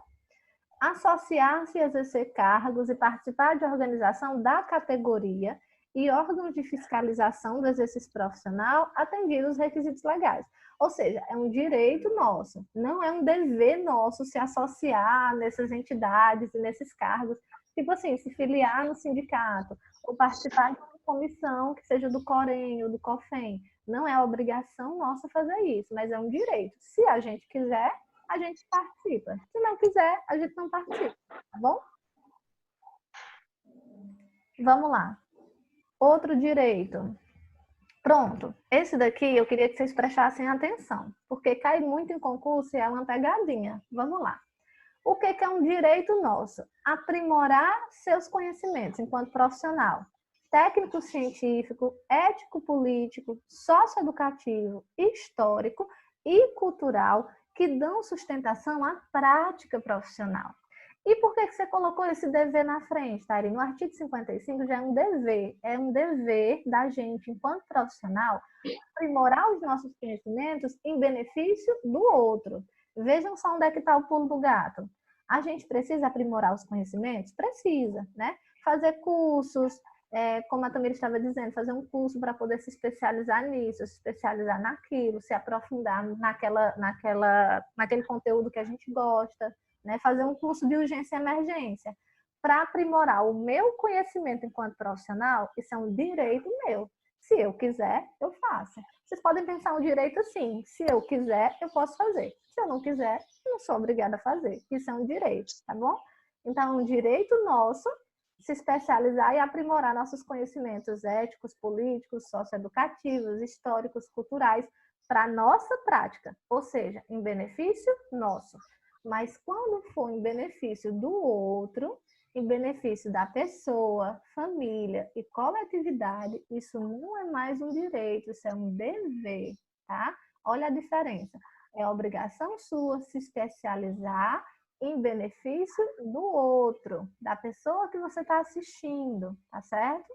Associar-se e exercer cargos e participar de organização da categoria e órgãos de fiscalização do exercício profissional atendidos os requisitos legais. Ou seja, é um direito nosso, não é um dever nosso se associar nessas entidades e nesses cargos. Tipo assim, se filiar no sindicato ou participar de uma comissão que seja do Corém ou do COFEM. Não é obrigação nossa fazer isso, mas é um direito. Se a gente quiser, a gente participa. Se não quiser, a gente não participa, tá bom? Vamos lá. Outro direito. Pronto. Esse daqui eu queria que vocês prestassem atenção, porque cai muito em concurso e é uma pegadinha. Vamos lá. O que é um direito nosso? Aprimorar seus conhecimentos enquanto profissional. Técnico científico, ético político, socioeducativo, histórico e cultural que dão sustentação à prática profissional. E por que você colocou esse dever na frente, Tari? No artigo 55 já é um dever da gente, enquanto profissional, aprimorar os nossos conhecimentos em benefício do outro. Vejam só onde é que está o pulo do gato. A gente precisa aprimorar os conhecimentos? Precisa, né? Fazer cursos, como a Tamira estava dizendo, fazer um curso para poder se especializar nisso, se especializar naquilo, se aprofundar naquele conteúdo que a gente gosta, né? Fazer um curso de urgência e emergência. Para aprimorar o meu conhecimento enquanto profissional, isso é um direito meu. Se eu quiser, eu faço. Vocês podem pensar um direito assim: se eu quiser, eu posso fazer. Se eu não quiser, eu não sou obrigada a fazer. Isso é um direito, tá bom? Então, é um direito nosso se especializar e aprimorar nossos conhecimentos éticos, políticos, socioeducativos, históricos, culturais, para nossa prática, ou seja, em benefício nosso. Mas quando for em benefício do outro, em benefício da pessoa, família e coletividade, isso não é mais um direito, isso é um dever, tá? Olha a diferença. É obrigação sua se especializar em benefício do outro, da pessoa que você está assistindo, tá certo?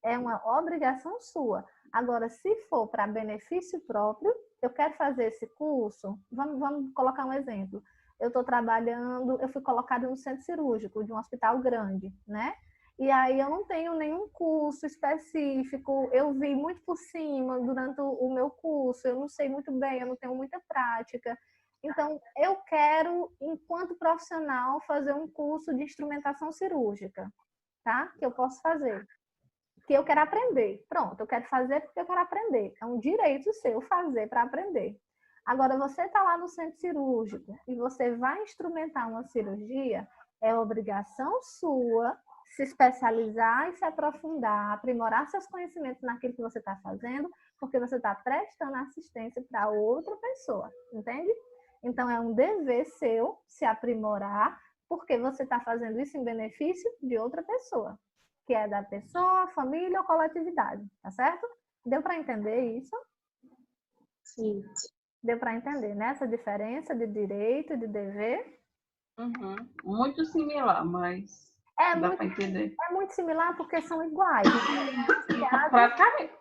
É uma obrigação sua. Agora, se for para benefício próprio, eu quero fazer esse curso, vamos colocar um exemplo. Eu estou trabalhando, eu fui colocada no centro cirúrgico de um hospital grande, né? E aí eu não tenho nenhum curso específico, eu vi muito por cima durante o meu curso, eu não sei muito bem, eu não tenho muita prática. Então, eu quero, enquanto profissional, fazer um curso de instrumentação cirúrgica, tá? Que eu posso fazer. Que eu quero aprender. Pronto, eu quero fazer porque eu quero aprender. É um direito seu fazer para aprender. Agora, você está lá no centro cirúrgico e você vai instrumentar uma cirurgia, é obrigação sua se especializar e se aprofundar, aprimorar seus conhecimentos naquilo que você está fazendo, porque você está prestando assistência para outra pessoa, entende? Então, é um dever seu se aprimorar, porque você está fazendo isso em benefício de outra pessoa, que é da pessoa, família ou coletividade, tá certo? Deu para entender isso?
Sim.
Deu para entender, né? Essa diferença de direito e de dever?
Uhum. Muito similar, mas
É
dá
muito,
para entender.
é muito similar porque são iguais.
Praticamente.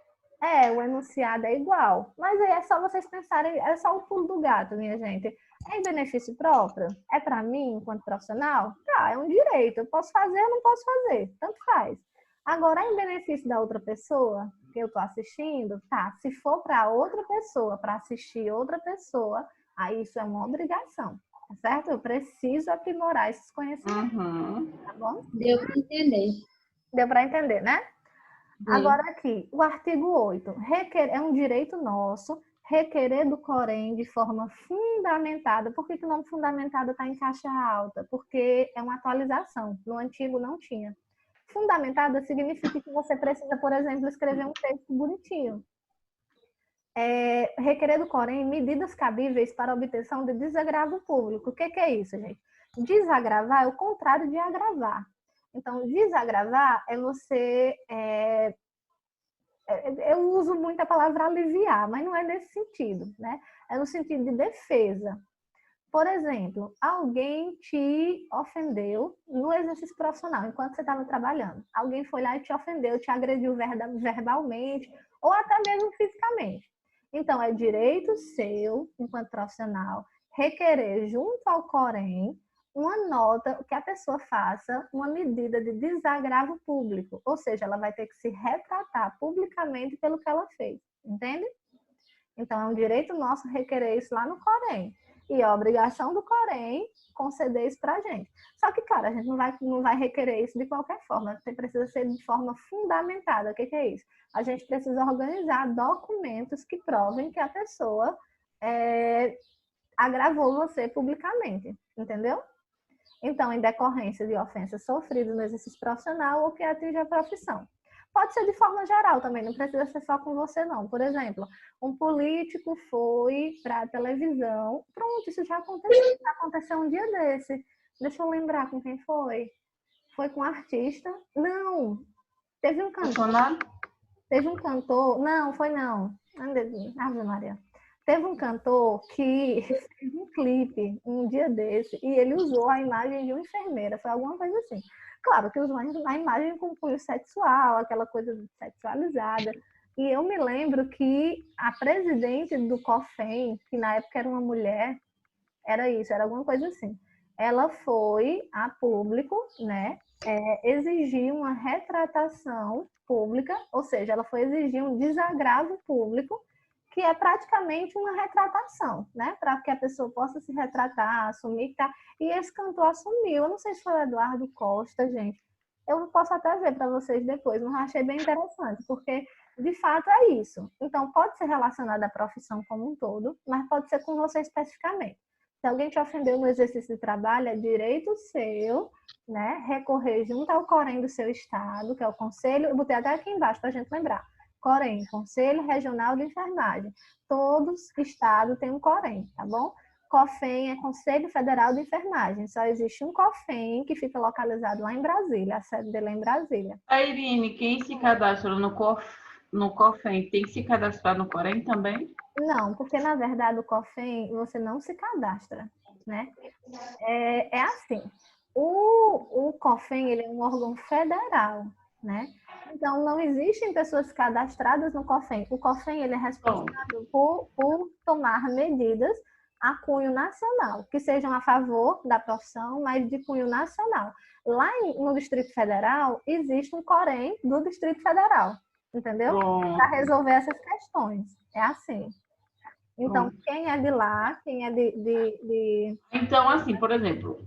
O enunciado é igual. Mas aí é só vocês pensarem, é só o pulo do gato, minha gente. É em benefício próprio? É para mim, enquanto profissional? Tá, é um direito. Eu posso fazer, eu não posso fazer. Tanto faz. Agora, é em benefício da outra pessoa que eu tô assistindo? Tá, se for para outra pessoa, para assistir outra pessoa, aí isso é uma obrigação, tá certo? Eu preciso aprimorar esses conhecimentos,
Uhum.
tá bom?
Deu para entender.
Deu para entender, né?
Deu.
Agora aqui, o artigo 8. É um direito nosso requerer do Corém de forma fundamentada. Por que o nome fundamentada está em caixa alta? Porque é uma atualização. No antigo não tinha. Fundamentada significa que você precisa, por exemplo, escrever um texto bonitinho. Requerer do Corém medidas cabíveis para obtenção de desagravo público. O que é isso, gente? Desagravar é o contrário de agravar. Então, desagravar é você... eu uso muito a palavra aliviar, mas não é nesse sentido, né? É no sentido de defesa. Por exemplo, alguém te ofendeu no exercício profissional, enquanto você estava trabalhando. Alguém foi lá e te ofendeu, te agrediu verbalmente ou até mesmo fisicamente. Então, é direito seu, enquanto profissional, requerer junto ao Corém uma nota que a pessoa faça uma medida de desagravo público, ou seja, ela vai ter que se retratar publicamente pelo que ela fez, entende? Então, é um direito nosso requerer isso lá no Corém. E é a obrigação do Corém conceder isso para a gente. Só que, claro, a gente não vai requerer isso de qualquer forma. Você precisa ser de forma fundamentada. O que é isso? A gente precisa organizar documentos que provem que a pessoa agravou você publicamente. Entendeu? Então, em decorrência de ofensas sofridas no exercício profissional ou que atinge a profissão. Pode ser de forma geral também, não precisa ser só com você, não. Por exemplo, um político foi para a televisão. Pronto, isso já aconteceu um dia desse. Deixa eu lembrar com quem foi. Foi com um artista? Não. Teve um cantor. Teve um cantor. Não, foi não. Ave Maria. Teve um cantor que fez um clipe um dia desse e ele usou a imagem de uma enfermeira, foi alguma coisa assim. Claro que usou a imagem com cunho sexual, aquela coisa sexualizada. E eu me lembro que a presidente do COFEM, que na época era uma mulher, era isso, era alguma coisa assim. Ela foi a público, né, exigir uma retratação pública, ou seja, ela foi exigir um desagravo público, que é praticamente uma retratação, né? Para que a pessoa possa se retratar, assumir que tá. E esse cantor assumiu. Eu não sei se foi o Eduardo Costa, gente. Eu posso até ver para vocês depois, mas achei bem interessante, porque de fato é isso. Então, pode ser relacionado à profissão como um todo, mas pode ser com você especificamente. Se alguém te ofendeu no exercício de trabalho, é direito seu, né? Recorrer junto ao Corém do seu estado, que é o conselho. Eu botei até aqui embaixo para a gente lembrar. Corém, Conselho Regional de Enfermagem. Todos estados têm um Corém, tá bom? COFEM é Conselho Federal de Enfermagem. Só existe um COFEM que fica localizado lá em Brasília, a sede dele é em Brasília.
A Irine, quem se cadastra no COFEM tem que se cadastrar no Corém também?
Não, porque na verdade o COFEM você não se cadastra, né? É assim, o COFEM ele é um órgão federal, né? Então, não existem pessoas cadastradas no COFEM. O COFEM ele é responsável por tomar medidas a cunho nacional, que sejam a favor da profissão, mas de cunho nacional. Lá no Distrito Federal, existe um Corém do Distrito Federal, entendeu? Para resolver essas questões. É assim. Então, quem é de lá, quem é de...
Então, assim, por exemplo,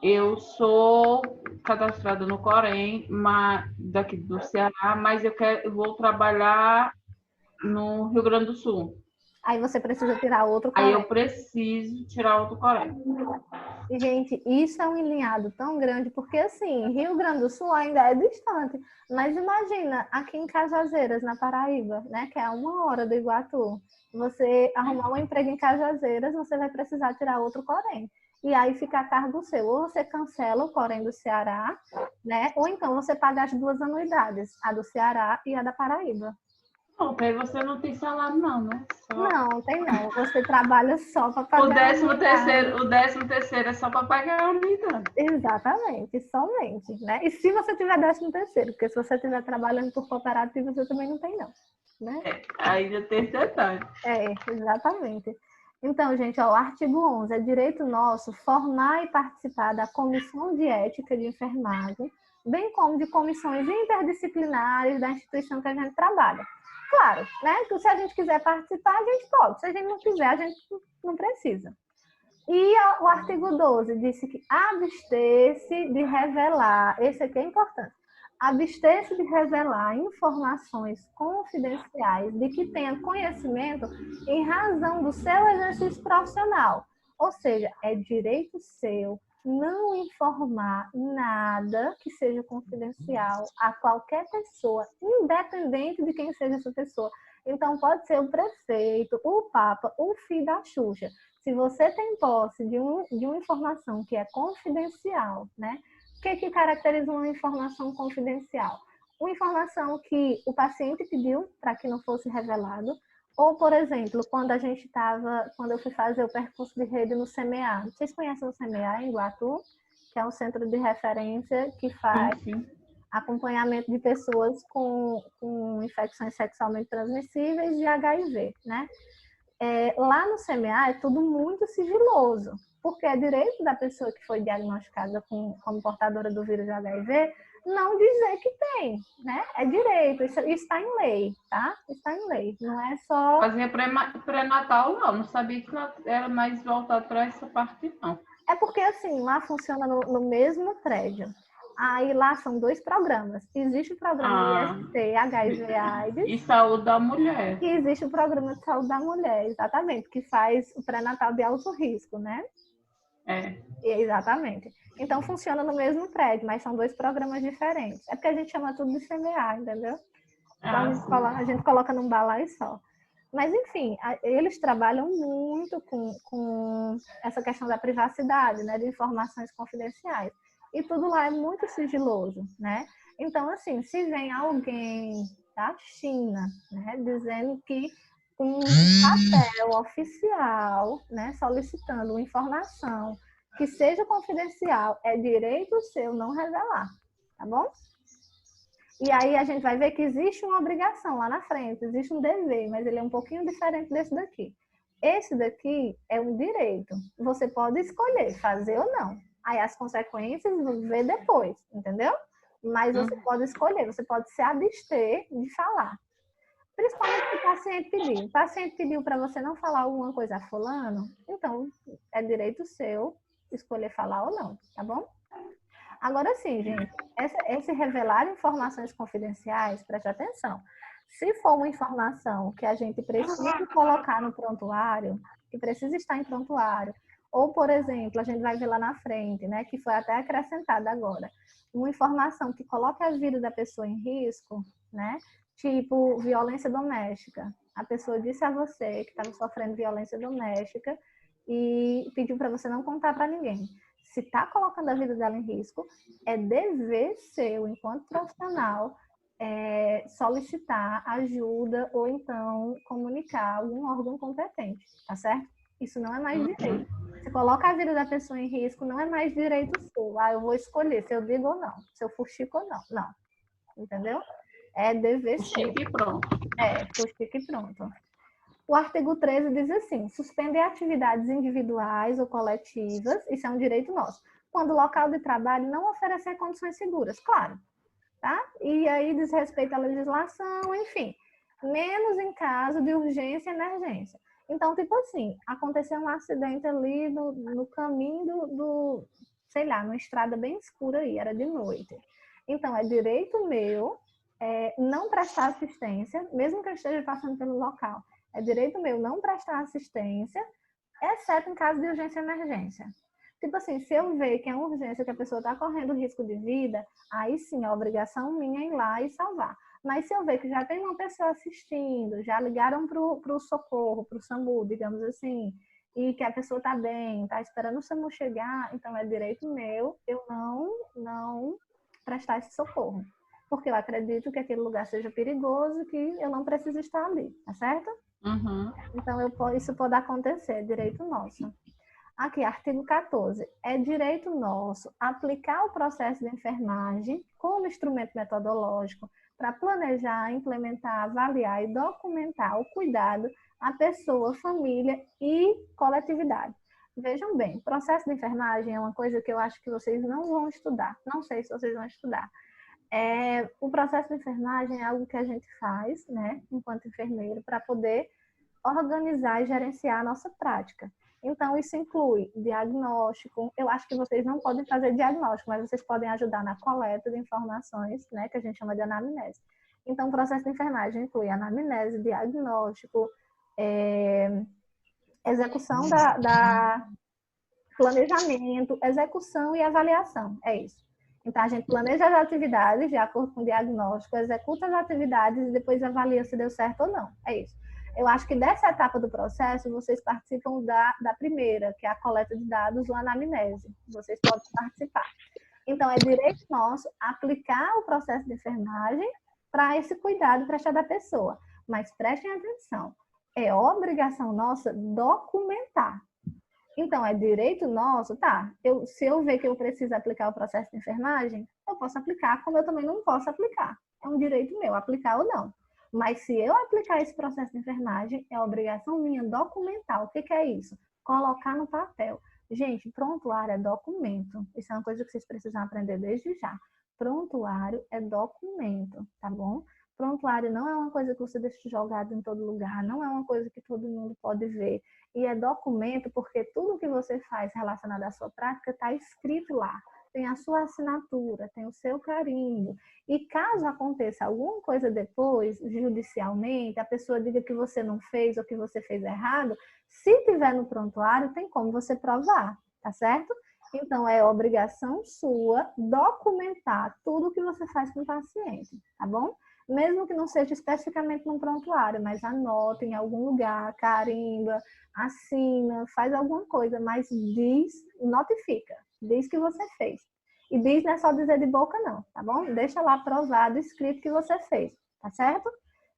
eu sou cadastrada no Corém, daqui do Ceará, mas eu vou trabalhar no Rio Grande do Sul.
Aí você precisa tirar outro Corém.
Aí eu preciso tirar outro Corém.
E, gente, isso é um enlinhado tão grande, porque assim, Rio Grande do Sul ainda é distante. Mas imagina, aqui em Cajazeiras, na Paraíba, né, que é a 1 hora do Iguatu, você arrumar um emprego em Cajazeiras, você vai precisar tirar outro Corém. E aí fica a cargo seu. Ou você cancela o Corém do Ceará, né? Ou então você paga as 2 anuidades, a do Ceará e a da Paraíba.
Não, aí você não tem salário não, né? Só...
Não, tem não. Você trabalha só para
O
pagar a
13º é só para pagar a anuidade.
Exatamente, somente, né? E se você tiver 13º, porque se você estiver trabalhando por cooperativa, você também não tem não, né?
Ainda tem detalhe.
Exatamente. Então, gente, ó, o artigo 11 é direito nosso formar e participar da comissão de ética de enfermagem, bem como de comissões interdisciplinares da instituição que a gente trabalha. Claro, né? Que se a gente quiser participar, a gente pode. Se a gente não quiser, a gente não precisa. E o artigo 12 disse que abster-se de revelar, esse aqui é importante, abster-se de revelar informações confidenciais de que tenha conhecimento em razão do seu exercício profissional. Ou seja, é direito seu não informar nada que seja confidencial a qualquer pessoa, independente de quem seja essa pessoa. Então, pode ser o prefeito, o papa, o filho da Xuxa. Se você tem posse de uma informação que é confidencial, né? O que caracteriza uma informação confidencial? Uma informação que o paciente pediu para que não fosse revelado, ou, por exemplo, quando eu fui fazer o percurso de rede no CMA. Vocês conhecem o CMA em Iguatu? Que é um centro de referência que faz acompanhamento de pessoas com infecções sexualmente transmissíveis e HIV, né? Lá no CMA é tudo muito sigiloso, porque é direito da pessoa que foi diagnosticada como portadora do vírus de HIV não dizer que tem, né? É direito, isso está em lei, tá? Está em lei, não é só...
Fazia pré-natal, não sabia que era mais voltado para essa parte, não.
É porque, assim, lá funciona no mesmo prédio. Aí lá são 2 programas. Existe o programa IST, HIV/AIDS.
E saúde da mulher.
E existe o programa de saúde da mulher, exatamente, que faz o pré-natal de alto risco, né? Exatamente. Então funciona no mesmo prédio, mas são 2 programas diferentes. É porque a gente chama tudo de CMA, entendeu? Então a gente coloca num balaio só. Mas, enfim, eles trabalham muito com essa questão da privacidade, né? De informações confidenciais. E tudo lá é muito sigiloso, né? Então, assim, se vem alguém da China, né, dizendo que um papel oficial, né, solicitando informação que seja confidencial, é direito seu não revelar, tá bom? E aí a gente vai ver que existe uma obrigação lá na frente, existe um dever, mas ele é um pouquinho diferente desse daqui. Esse daqui é um direito. Você pode escolher fazer ou não. Aí as consequências vão ver depois, entendeu? Mas você pode escolher, você pode se abster de falar. Principalmente se o paciente pedir. O paciente pediu para você não falar alguma coisa a fulano, então é direito seu escolher falar ou não, tá bom? Agora sim, gente, esse revelar informações confidenciais, preste atenção. Se for uma informação que a gente precisa colocar no prontuário, que precisa estar em prontuário, ou, por exemplo, a gente vai ver lá na frente, né, que foi até acrescentada agora, uma informação que coloca a vida da pessoa em risco, né, tipo violência doméstica. A pessoa disse a você que estava sofrendo violência doméstica e pediu para você não contar para ninguém. Se está colocando a vida dela em risco, é dever seu, enquanto profissional, solicitar ajuda ou então comunicar algum órgão competente, tá certo? Isso não é mais direito. Se coloca a vida da pessoa em risco, não é mais direito seu. Eu vou escolher se eu digo ou não, se eu fuxico ou não. Não. Entendeu? É dever seu.
Fuxico e pronto.
Fuxico e pronto. O artigo 13 diz assim: suspender atividades individuais ou coletivas, isso é um direito nosso, quando o local de trabalho não oferecer condições seguras, claro, tá? E aí diz respeito à legislação, enfim, menos em caso de urgência e emergência. Então, tipo assim, aconteceu um acidente ali no caminho sei lá, numa estrada bem escura aí, era de noite. Então, é direito meu não prestar assistência, mesmo que eu esteja passando pelo local. É direito meu não prestar assistência, exceto em caso de urgência e emergência. Tipo assim, se eu ver que é uma urgência, que a pessoa está correndo risco de vida, aí sim é obrigação minha ir lá e salvar. Mas se eu ver que já tem uma pessoa assistindo, já ligaram para o socorro, para o SAMU, digamos assim, e que a pessoa está bem, está esperando o SAMU chegar, então é direito meu eu não prestar esse socorro. Porque eu acredito que aquele lugar seja perigoso, que eu não preciso estar ali, tá certo?
Uhum.
Então, isso pode acontecer, é direito nosso. Aqui, artigo 14. É direito nosso aplicar o processo de enfermagem como instrumento metodológico para planejar, implementar, avaliar e documentar o cuidado à pessoa, família e coletividade. Vejam bem, processo de enfermagem é uma coisa que eu acho que vocês não vão estudar. Não sei se vocês vão estudar. O processo de enfermagem é algo que a gente faz, né, enquanto enfermeiro, para poder organizar e gerenciar a nossa prática. Então, isso inclui diagnóstico. Eu acho que vocês não podem fazer diagnóstico, mas vocês podem ajudar na coleta de informações, né, que a gente chama de anamnese. Então, o processo de enfermagem inclui anamnese, diagnóstico, execução da planejamento, execução e avaliação. É isso. Então, a gente planeja as atividades de acordo com o diagnóstico, executa as atividades e depois avalia se deu certo ou não. É isso. Eu acho que dessa etapa do processo, vocês participam da primeira, que é a coleta de dados ou anamnese. Vocês podem participar. Então, é direito nosso aplicar o processo de enfermagem para esse cuidado prestado à pessoa. Mas prestem atenção, é obrigação nossa documentar. Então, é direito nosso, tá? Se eu ver que eu preciso aplicar o processo de enfermagem, eu posso aplicar, como eu também não posso aplicar. É um direito meu, aplicar ou não. Mas se eu aplicar esse processo de enfermagem, é obrigação minha documentar. O que é isso? Colocar no papel. Gente, prontuário é documento. Isso é uma coisa que vocês precisam aprender desde já. Prontuário é documento, tá bom? Prontuário não é uma coisa que você deixa jogado em todo lugar, não é uma coisa que todo mundo pode ver. E é documento porque tudo que você faz relacionado à sua prática está escrito lá. Tem a sua assinatura, tem o seu carimbo. E caso aconteça alguma coisa depois, judicialmente, a pessoa diga que você não fez ou que você fez errado, se tiver no prontuário, tem como você provar, tá certo? Então, é obrigação sua documentar tudo que você faz com o paciente, tá bom? Mesmo que não seja especificamente num prontuário, mas anota em algum lugar, carimba, assina, faz alguma coisa, mas diz, notifica, diz que você fez. E diz não é só dizer de boca não, tá bom? Deixa lá provado, escrito que você fez, tá certo?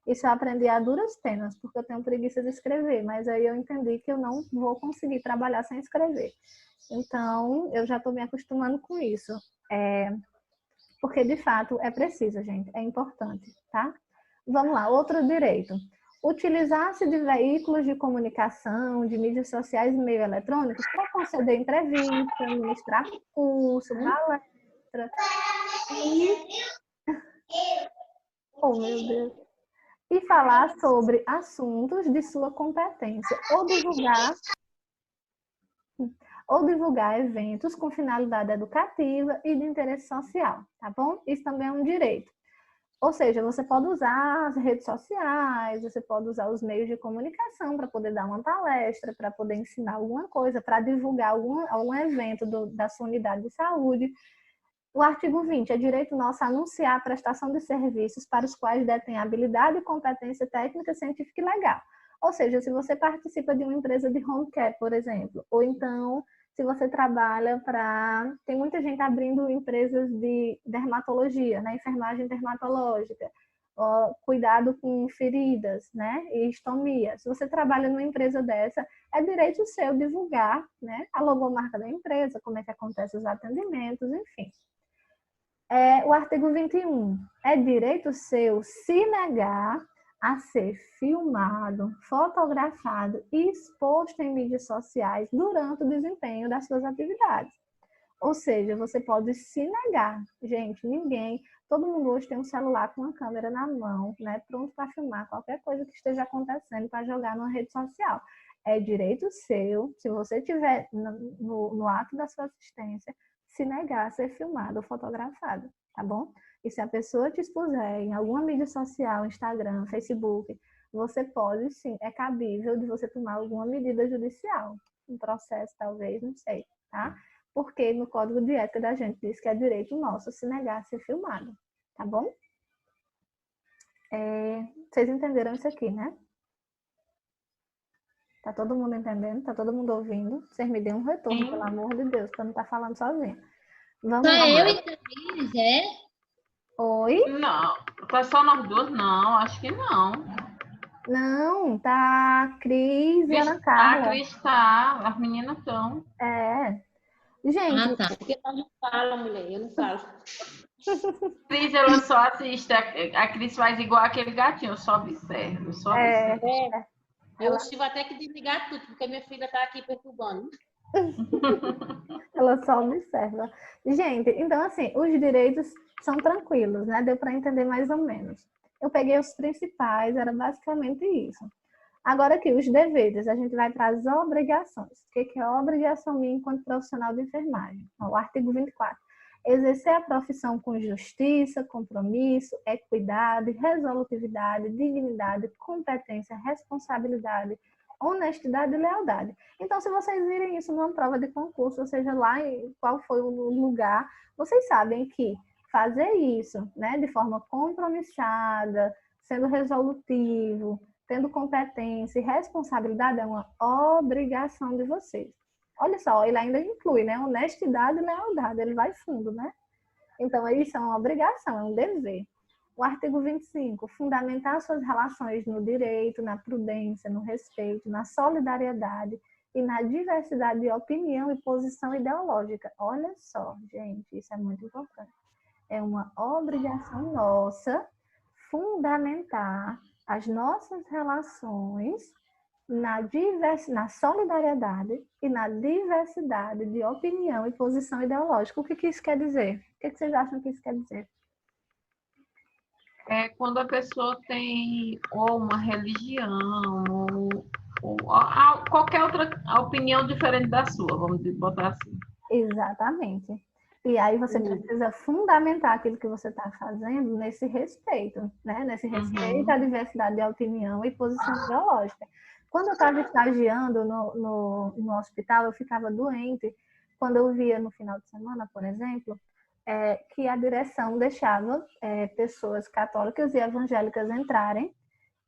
Isso eu aprendi a duras penas, porque eu tenho preguiça de escrever, mas aí eu entendi que eu não vou conseguir trabalhar sem escrever. Então, eu já estou me acostumando com isso. Porque, de fato, é preciso, gente, é importante, tá? Vamos lá, outro direito. Utilizar-se de veículos de comunicação, de mídias sociais e meio eletrônicos para conceder entrevista, ministrar curso, palestra e... Oh, meu Deus! E falar sobre assuntos de sua competência ou divulgar eventos com finalidade educativa e de interesse social, tá bom? Isso também é um direito. Ou seja, você pode usar as redes sociais, você pode usar os meios de comunicação para poder dar uma palestra, para poder ensinar alguma coisa, para divulgar algum evento da sua unidade de saúde. O artigo 20 é direito nosso anunciar a prestação de serviços para os quais detém habilidade e competência técnica, científica e legal. Ou seja, se você participa de uma empresa de home care, por exemplo, ou então se você trabalha para... Tem muita gente abrindo empresas de dermatologia, né? Enfermagem dermatológica, cuidado com feridas, né? E estomia. Se você trabalha numa empresa dessa, é direito seu divulgar, né? A logomarca da empresa, como é que acontece os atendimentos, enfim. O artigo 21. É direito seu se negar a ser filmado, fotografado e exposto em mídias sociais durante o desempenho das suas atividades. Ou seja, você pode se negar. Gente, todo mundo hoje tem um celular com uma câmera na mão, né, pronto para filmar qualquer coisa que esteja acontecendo para jogar numa rede social. É direito seu, se você estiver no ato da sua assistência, se negar a ser filmado ou fotografado, tá bom? E se a pessoa te expuser em alguma mídia social, Instagram, Facebook, você pode sim, é cabível de você tomar alguma medida judicial. Um processo, talvez, não sei, tá? porque no código de ética da gente diz que é direito nosso se negar a ser filmado, tá bom? Vocês entenderam isso aqui, né? Tá todo mundo entendendo? Tá todo mundo ouvindo? Vocês me deem um retorno,
Sim.
pelo amor de Deus, para não estar falando sozinha. Vamos
Só
lá.
eu entendi, Zé.
Oi?
Não, tá só nós duas? Não, acho que não.
Não, tá a Cris e a Ana
A
Carla.
Cris tá, as meninas estão.
Gente,
Ah, tá.
Porque nós não fala, mulher, eu não falo.
Cris, ela só assiste. A Cris faz igual aquele gatinho, eu só observo, eu só observo.
Eu tive até que desligar tudo, porque minha filha tá aqui perturbando.
ela só observa. Gente, então assim, os direitos são tranquilos, né? Deu para entender mais ou menos. Eu peguei os principais, era basicamente isso. Agora aqui, os deveres, a gente vai para as obrigações. O que é obrigação minha enquanto profissional de enfermagem? O artigo 24. Exercer a profissão com justiça, compromisso, equidade, resolutividade, dignidade, competência, responsabilidade, honestidade e lealdade. Então, se vocês virem isso numa prova de concurso, ou seja, lá em qual foi o lugar, vocês sabem que fazer isso, né, de forma compromissada, sendo resolutivo, tendo competência e responsabilidade é uma obrigação de vocês. Olha só, ele ainda inclui, né, honestidade e lealdade, ele vai fundo, né? Então, isso é uma obrigação, é um dever. O artigo 25, fundamentar suas relações no direito, na prudência, no respeito, na solidariedade e na diversidade de opinião e posição ideológica. Olha só, gente, isso é muito importante. É uma obrigação nossa fundamentar as nossas relações na solidariedade e na diversidade de opinião e posição ideológica. O que isso quer dizer? O que vocês acham que isso quer dizer?
É quando a pessoa tem ou uma religião, ou qualquer outra opinião diferente da sua, vamos botar assim.
Exatamente. E aí você precisa fundamentar aquilo que você está fazendo nesse respeito, né? Nesse respeito à diversidade de opinião e posição ideológica. Quando eu estava estagiando no hospital, eu ficava doente quando eu via no final de semana, por exemplo, que a direção deixava pessoas católicas e evangélicas entrarem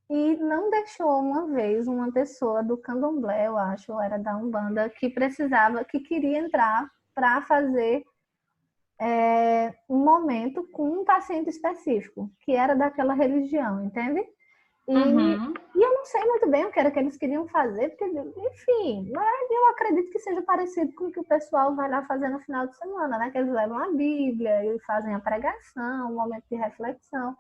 e não deixou uma vez uma pessoa do candomblé, eu acho, ou era da Umbanda, que queria entrar para fazer um momento com um paciente específico, que era daquela religião, entende? E eu não sei muito bem o que era que eles queriam fazer, porque, enfim, mas eu acredito que seja parecido com o que o pessoal vai lá fazer no final de semana, né? Que eles levam a Bíblia e fazem a pregação, um momento de reflexão.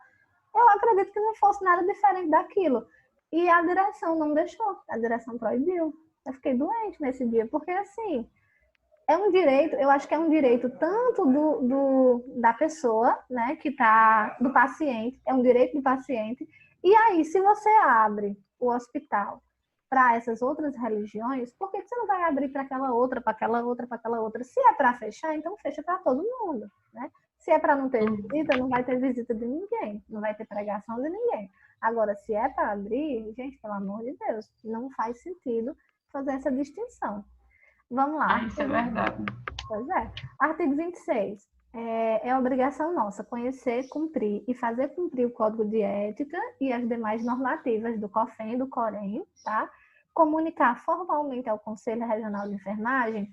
Eu acredito que não fosse nada diferente daquilo. E a direção não deixou, a direção proibiu. Eu fiquei doente nesse dia, porque assim, é um direito, eu acho que é um direito tanto da pessoa, né, que tá, do paciente, é um direito do paciente. E aí, se você abre o hospital para essas outras religiões, por que você não vai abrir para aquela outra, para aquela outra, para aquela outra? Se é para fechar, então fecha para todo mundo, né? Se é para não ter visita, não vai ter visita de ninguém, não vai ter pregação de ninguém. Agora, se é para abrir, gente, pelo amor de Deus, não faz sentido fazer essa distinção. Vamos lá.
Isso é verdade.
Pois é. Artigo 26. É obrigação nossa conhecer, cumprir e fazer cumprir o Código de Ética e as demais normativas do COFEN e do COREN, tá? Comunicar formalmente ao Conselho Regional de Enfermagem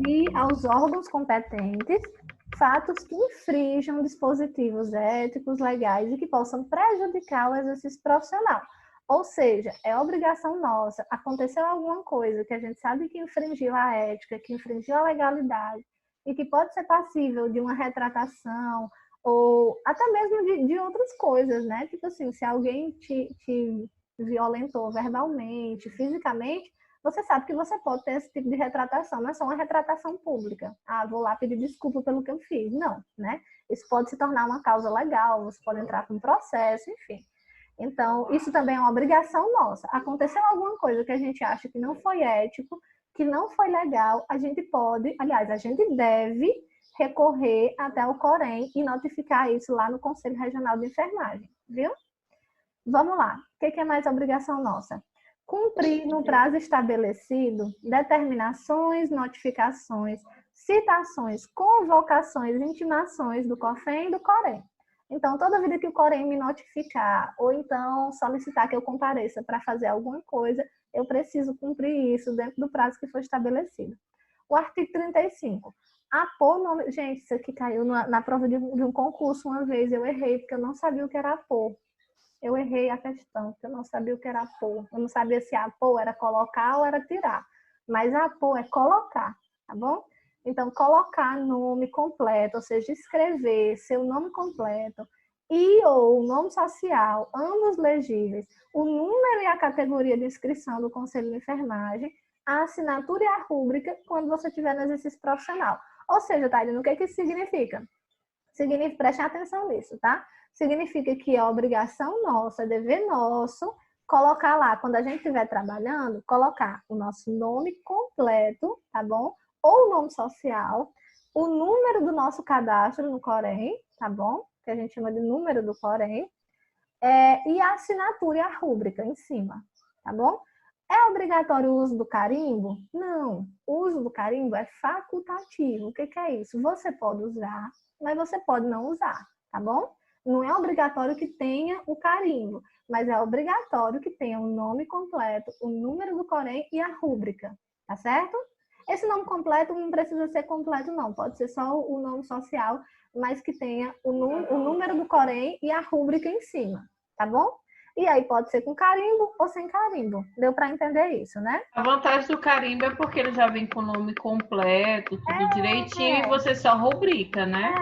e aos órgãos competentes fatos que infringam dispositivos éticos, legais e que possam prejudicar o exercício profissional. Ou seja, é obrigação nossa, aconteceu alguma coisa que a gente sabe que infringiu a ética, que infringiu a legalidade e que pode ser passível de uma retratação ou até mesmo de outras coisas, né? Tipo assim, se alguém te violentou verbalmente, fisicamente, você sabe que você pode ter esse tipo de retratação, não é só uma retratação pública. Ah, vou lá pedir desculpa pelo que eu fiz. Não, né? Isso pode se tornar uma causa legal, você pode entrar com um processo, enfim. Então, isso também é uma obrigação nossa. Aconteceu alguma coisa que a gente acha que não foi ético, que não foi legal, a gente pode, aliás, a gente deve recorrer até o COREN e notificar isso lá no Conselho Regional de Enfermagem, viu? Vamos lá. O que é mais obrigação nossa? Cumprir no prazo estabelecido determinações, notificações, citações, convocações, intimações do COFEM e do COREM. Então, toda vida que o COREM me notificar ou então solicitar que eu compareça para fazer alguma coisa, eu preciso cumprir isso dentro do prazo que foi estabelecido. O artigo 35. Apor nome... Gente, isso aqui caiu na prova de um concurso uma vez, eu errei, porque eu não sabia o que era apor. Eu errei a questão, porque eu não sabia o que era apor. Eu não sabia se apor era colocar ou era tirar. Mas apor é colocar, tá bom? Então, colocar nome completo, ou seja, escrever seu nome completo e ou nome social, ambos legíveis, o número e a categoria de inscrição do Conselho de Enfermagem, a assinatura e a rúbrica quando você estiver no exercício profissional. Ou seja, Thailina, o que isso significa? Preste atenção nisso, tá? Significa que é obrigação nossa, é dever nosso, colocar lá, quando a gente estiver trabalhando, colocar o nosso nome completo, tá bom? Ou o nome social, o número do nosso cadastro no COREM, tá bom? Que a gente chama de número do COREM, e a assinatura e a rúbrica em cima, tá bom? É obrigatório o uso do carimbo? Não. O uso do carimbo é facultativo. O que é isso? Você pode usar, mas você pode não usar, tá bom? Não é obrigatório que tenha o carimbo, mas é obrigatório que tenha o nome completo, o número do COREM e a rúbrica, tá certo? Esse nome completo não precisa ser completo, não. Pode ser só o nome social, mas que tenha o número do COREM e a rúbrica em cima, tá bom? E aí pode ser com carimbo ou sem carimbo. Deu para entender isso, né?
A vantagem do carimbo é porque ele já vem com o nome completo, tudo direitinho, e você só rubrica, né?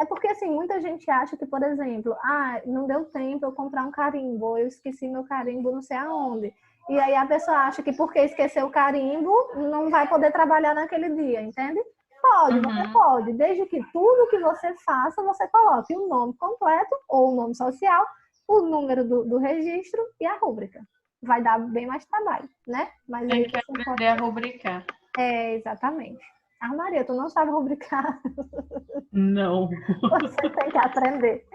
É porque assim, muita gente acha que, por exemplo, não deu tempo eu comprar um carimbo, ou eu esqueci meu carimbo não sei aonde. E aí a pessoa acha que porque esqueceu o carimbo, não vai poder trabalhar naquele dia, entende? Pode, você pode, desde que tudo que você faça, você coloque o nome completo ou o nome social, o número do registro e a rúbrica. Vai dar bem mais trabalho, né? Mas
Tem
aí
que aprender a rubricar.
Exatamente. Maria, tu não sabe rubricar.
Não.
Você tem que aprender.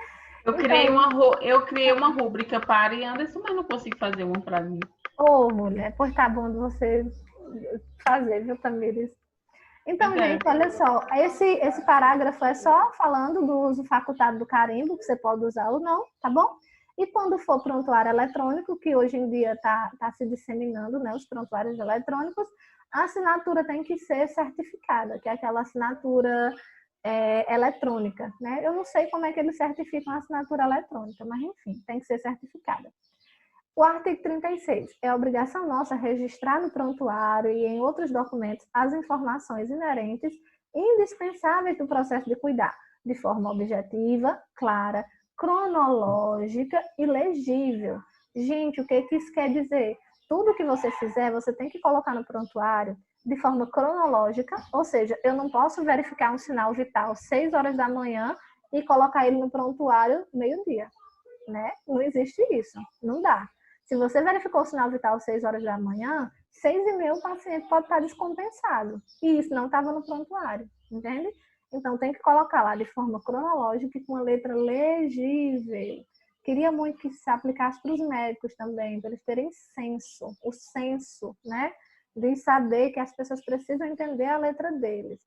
Eu criei uma rúbrica para a Anderson, mas não consigo fazer uma para mim.
Mulher, pois tá bom de você fazer, viu, Tamires? Então, gente, olha só, esse parágrafo é só falando do uso facultado do carimbo, que você pode usar ou não, tá bom? E quando for prontuário eletrônico, que hoje em dia tá se disseminando, né, os prontuários eletrônicos, a assinatura tem que ser certificada, que é aquela assinatura eletrônica, né? Eu não sei como é que eles certificam a assinatura eletrônica, mas enfim, tem que ser certificada. O artigo 36. É obrigação nossa registrar no prontuário e em outros documentos as informações inerentes e indispensáveis do processo de cuidar, de forma objetiva, clara, cronológica e legível. Gente, o que isso quer dizer? Tudo que você fizer, você tem que colocar no prontuário de forma cronológica, ou seja, eu não posso verificar um sinal vital 6 horas da manhã e colocar ele no prontuário meio-dia, né? Não existe isso, não dá. Se você verificou o sinal vital 6 horas da manhã, 6h30 o paciente pode estar descompensado. E isso não estava no prontuário, entende? Então tem que colocar lá de forma cronológica e com uma letra legível. Queria muito que se aplicasse para os médicos também, para eles terem senso, o senso, né? De saber que as pessoas precisam entender a letra deles.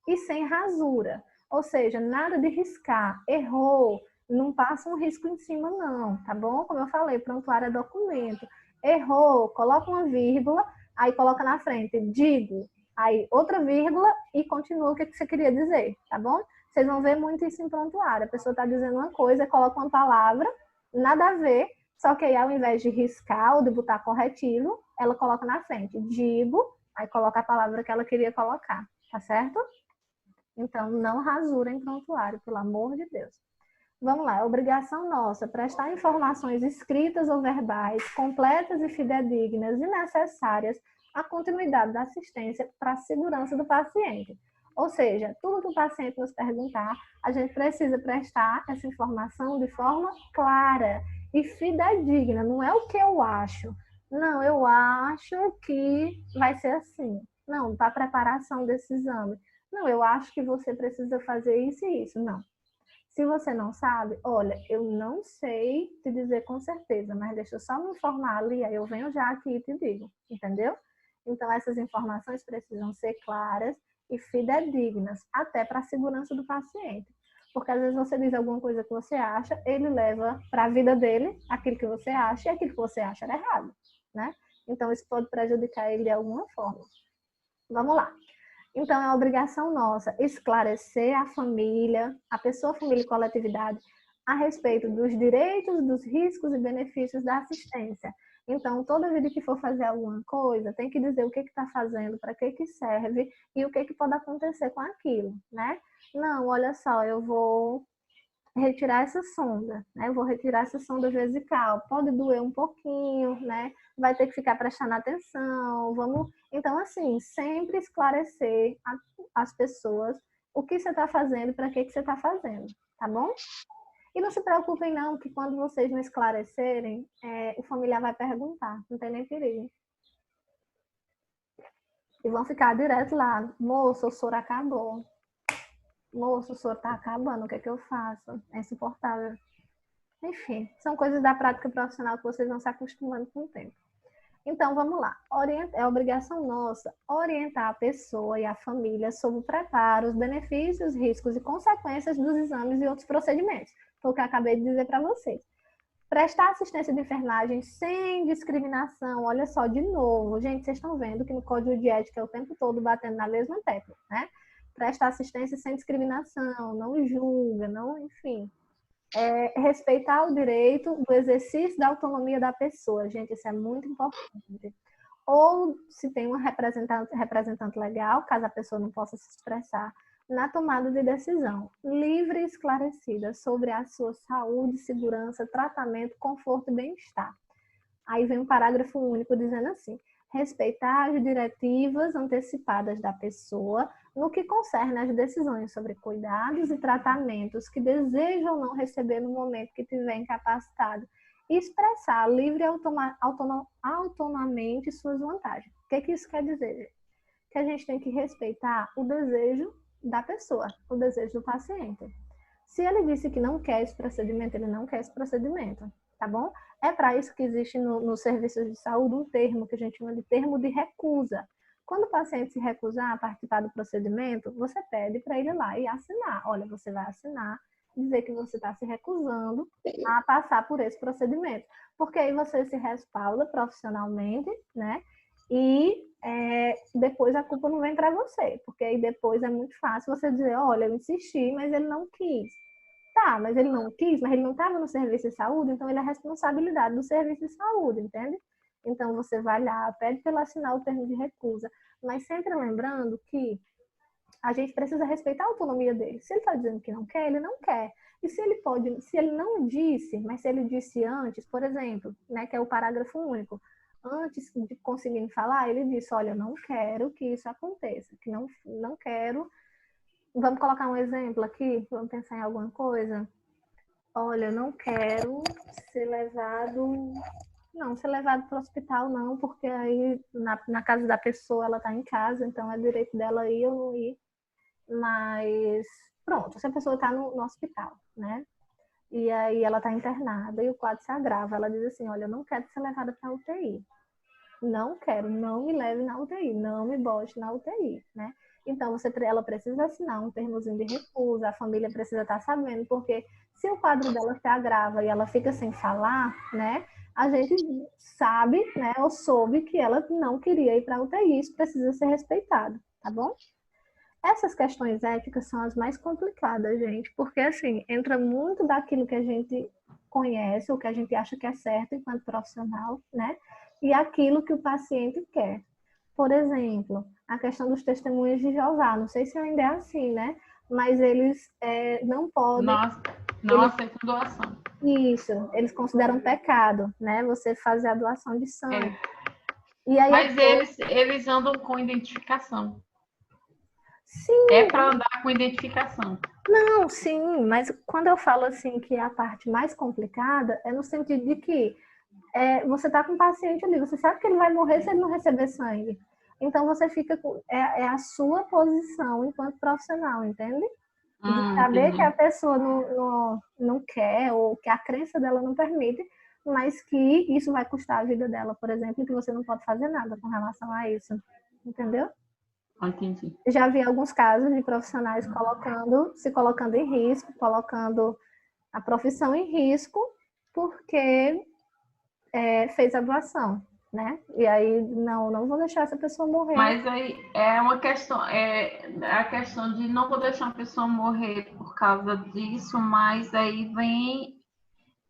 E sem rasura, ou seja, nada de riscar, errou, não passa um risco em cima não, tá bom? Como eu falei, prontuário é documento. Errou, coloca uma vírgula, aí coloca na frente, digo, aí outra vírgula e continua o que você queria dizer, tá bom? Vocês vão ver muito isso em prontuário. A pessoa está dizendo uma coisa, coloca uma palavra, nada a ver, só que aí ao invés de riscar ou de botar corretivo, ela coloca na frente, digo, aí coloca a palavra que ela queria colocar, tá certo? Então, não rasura em prontuário, pelo amor de Deus. Vamos lá, é obrigação nossa prestar informações escritas ou verbais, completas e fidedignas e necessárias à continuidade da assistência para a segurança do paciente. Ou seja, tudo que o paciente nos perguntar, a gente precisa prestar essa informação de forma clara e fidedigna. Não é o que eu acho. Não, eu acho que vai ser assim. Não, para a preparação desse exame. Não, eu acho que você precisa fazer isso e isso. Não. Se você não sabe, olha, eu não sei te dizer com certeza, mas deixa eu só me informar ali, aí eu venho já aqui e te digo, entendeu? Então, essas informações precisam ser claras e fidedignas, até para a segurança do paciente. Porque às vezes você diz alguma coisa que você acha, ele leva para a vida dele aquilo que você acha e aquilo que você acha era errado, né? Então, isso pode prejudicar ele de alguma forma. Vamos lá. Então, é obrigação nossa esclarecer a família, a pessoa, família e coletividade a respeito dos direitos, dos riscos e benefícios da assistência. Então, toda vida que for fazer alguma coisa, tem que dizer o que está fazendo, para que serve e o que pode acontecer com aquilo, né? Não, olha só, eu vou retirar essa sonda, né? Eu vou retirar essa sonda vesical. Pode doer um pouquinho, né? Vai ter que ficar prestando atenção. Vamos, então assim, sempre esclarecer as pessoas o que você está fazendo, para que você está fazendo, tá bom? E não se preocupem não, que quando vocês não esclarecerem, o familiar vai perguntar, não tem nem perigo. E vão ficar direto lá, moço, o soro acabou. Moço, o soro tá acabando, o que é que eu faço? É insuportável. Enfim, são coisas da prática profissional que vocês vão se acostumando com o tempo. Então, vamos lá. É obrigação nossa orientar a pessoa e a família sobre o preparo, os benefícios, riscos e consequências dos exames e outros procedimentos. Foi o que eu acabei de dizer para vocês. Prestar assistência de enfermagem sem discriminação. Olha só, de novo, gente, vocês estão vendo que no Código de Ética é o tempo todo batendo na mesma tecla, né? Prestar assistência sem discriminação, não julga, não, enfim. Respeitar o direito do exercício da autonomia da pessoa. Gente, isso é muito importante. Ou se tem um representante legal, caso a pessoa não possa se expressar, na tomada de decisão, livre e esclarecida sobre a sua saúde, segurança, tratamento, conforto e bem-estar. Aí vem um parágrafo único dizendo assim: respeitar as diretivas antecipadas da pessoa no que concerne às decisões sobre cuidados e tratamentos que desejam não receber no momento que estiver incapacitado e expressar livre e autonomamente suas vantagens. O que isso quer dizer, gente? Que a gente tem que respeitar o desejo da pessoa, o desejo do paciente. Se ele disse que não quer esse procedimento, ele não quer esse procedimento, tá bom? É para isso que existe nos serviços de saúde um termo que a gente chama de termo de recusa. Quando o paciente se recusar a participar do procedimento, você pede para ele ir lá e assinar. Olha, você vai assinar, dizer que você está se recusando a passar por esse procedimento. Porque aí você se respalda profissionalmente, né? E depois a culpa não vem para você. Porque aí depois é muito fácil você dizer, olha, eu insisti, mas ele não quis. Tá, mas ele não quis, mas ele não estava no serviço de saúde, então ele é responsabilidade do serviço de saúde, entende? Então você vai lá, pede para ele assinar o termo de recusa, mas sempre lembrando que a gente precisa respeitar a autonomia dele. Se ele está dizendo que não quer, ele não quer. E se ele não disse, mas se ele disse antes, por exemplo, né, que é o parágrafo único, antes de conseguir falar, ele disse, olha, eu não quero que isso aconteça, que não quero. Vamos colocar um exemplo aqui? Vamos pensar em alguma coisa? Olha, eu não quero ser levado... Não, ser levado para o hospital não, porque aí na casa da pessoa ela está em casa, então é direito dela ir ou não ir. Mas, pronto, se a pessoa está no hospital, né? E aí ela está internada e o quadro se agrava. Ela diz assim, olha, eu não quero ser levada para a UTI. Não quero, não me leve na UTI, não me bote na UTI, né? Então, ela precisa assinar um termozinho de recusa, a família precisa estar sabendo, porque se o quadro dela se agrava e ela fica sem falar, né? A gente sabe, né? Ou soube que ela não queria ir para a UTI, isso precisa ser respeitado, tá bom? Essas questões éticas são as mais complicadas, gente, porque, assim, entra muito daquilo que a gente conhece, o que a gente acha que é certo enquanto profissional, né? E aquilo que o paciente quer. Por exemplo, a questão dos testemunhas de Jeová, não sei se ainda é assim, né? Mas eles não podem...
Não aceitam doação.
Isso, eles consideram pecado, né? Você fazer a doação de sangue. E aí,
mas eles andam com identificação.
Sim.
É para andar com identificação.
Não, sim, mas quando eu falo assim que é a parte mais complicada, é no sentido de que você está com um paciente ali, você sabe que ele vai morrer se ele não receber sangue. Então você fica com... É a sua posição enquanto profissional, entende? De saber
Entendi.
que a pessoa não quer ou que a crença dela não permite, mas que isso vai custar a vida dela, por exemplo, e que você não pode fazer nada com relação a isso. Entendeu?
Entendi.
Já vi alguns casos de profissionais se colocando em risco, colocando a profissão em risco, porque fez a doação, né? E aí, não vou deixar essa pessoa morrer.
Mas aí é uma questão, a questão de não vou deixar uma pessoa morrer por causa disso, mas aí vem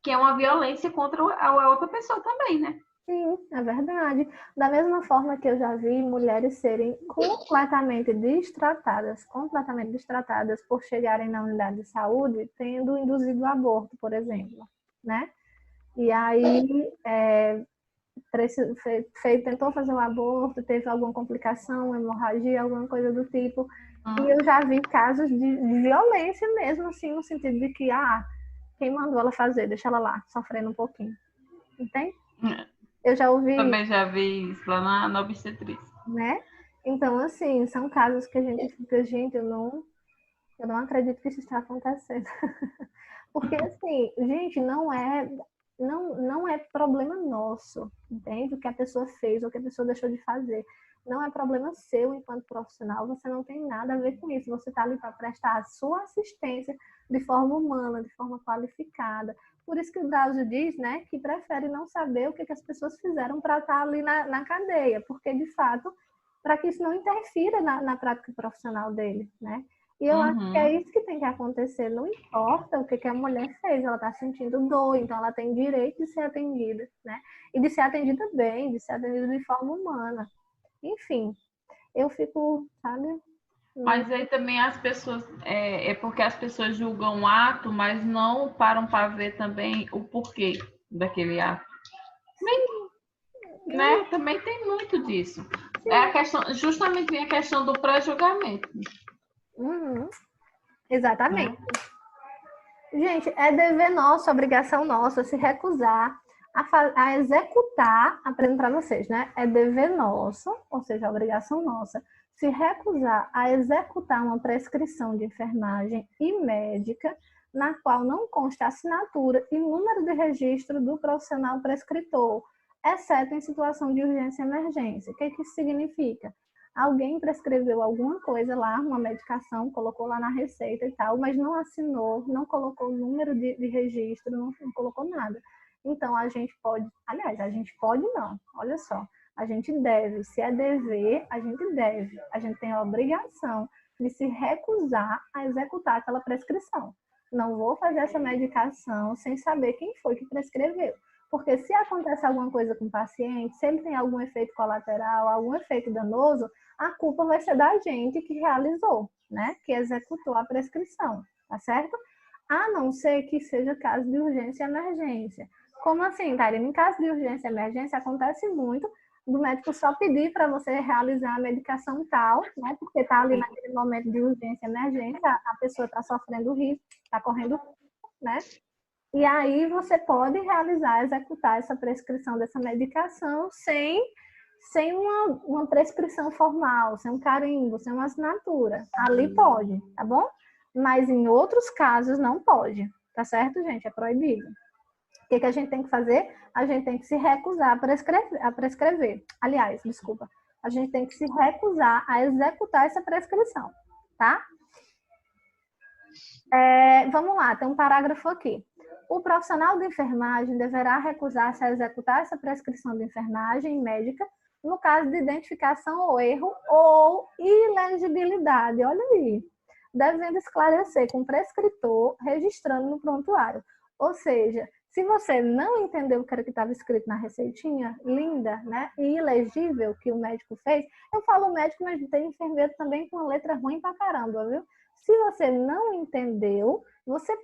que é uma violência contra a outra pessoa também, né?
Sim, é verdade. Da mesma forma que eu já vi mulheres serem completamente destratadas por chegarem na unidade de saúde tendo induzido o aborto, por exemplo, né? E aí tentou fazer o aborto, teve alguma complicação, hemorragia, alguma coisa do tipo. E eu já vi casos de violência mesmo, assim, no sentido de que, quem mandou ela fazer? Deixa ela lá, sofrendo um pouquinho. Entende? Eu já ouvi,
Também já vi isso lá na obstetrícia.
né? Então, assim, são casos que a gente fica, gente, eu não acredito que isso está acontecendo. Porque, assim, gente, não é problema nosso, entende? O que a pessoa fez ou o que a pessoa deixou de fazer. Não é problema seu enquanto profissional, você não tem nada a ver com isso. Você está ali para prestar a sua assistência de forma humana, de forma qualificada. Por isso que o Drauzio diz, né, que prefere não saber o que as pessoas fizeram para estar ali na cadeia, porque, de fato, para que isso não interfira na prática profissional dele, né? E eu acho que é isso que tem que acontecer. Não importa o que a mulher fez, ela está sentindo dor, então ela tem direito de ser atendida, né? E de ser atendida bem, de ser atendida de forma humana. Enfim, eu fico, sabe?
Mas aí também as pessoas, é porque as pessoas julgam o ato, mas não param para ver também o porquê daquele ato. Né? Também tem muito disso. É a questão, justamente vem a questão do pré-julgamento.
Exatamente. Gente, é dever nosso, obrigação nossa se recusar a executar, aprendo para vocês, né? É dever nosso, ou seja, obrigação nossa, se recusar a executar uma prescrição de enfermagem e médica na qual não consta assinatura e número de registro do profissional prescritor, exceto em situação de urgência e emergência. O que isso significa? Alguém prescreveu alguma coisa lá, uma medicação, colocou lá na receita e tal, mas não assinou, não colocou o número de registro, não colocou nada. Então, a gente pode, aliás, a gente pode não, olha só, a gente deve, se é dever, a gente tem a obrigação de se recusar a executar aquela prescrição. Não vou fazer essa medicação sem saber quem foi que prescreveu. Porque se acontece alguma coisa com o paciente, se ele tem algum efeito colateral, algum efeito danoso, a culpa vai ser da gente que realizou, né? Que executou a prescrição, tá certo? A não ser que seja caso de urgência e emergência. Como assim, Tarina? Em caso de urgência e emergência, acontece muito do médico só pedir para você realizar a medicação tal, né? Porque está ali naquele momento de urgência e emergência, a pessoa está sofrendo risco, está correndo risco, né? E aí você pode executar essa prescrição dessa medicação sem uma prescrição formal, sem um carimbo, sem uma assinatura. Ali pode, tá bom? Mas em outros casos não pode, tá certo, gente? É proibido. O que a gente tem que fazer? A gente tem que se recusar a prescrever. Aliás, desculpa. A gente tem que se recusar a executar essa prescrição, tá? Vamos lá, tem um parágrafo aqui. O profissional de enfermagem deverá recusar-se a executar essa prescrição de enfermagem médica no caso de identificação ou erro ou ilegibilidade. Olha aí. Devendo esclarecer com o prescritor, registrando no prontuário. Ou seja, se você não entendeu o que era que estava escrito na receitinha, linda, né? E ilegível que o médico fez, eu falo médico, mas tem enfermeiro também com uma letra ruim pra caramba, viu? Se você não entendeu, você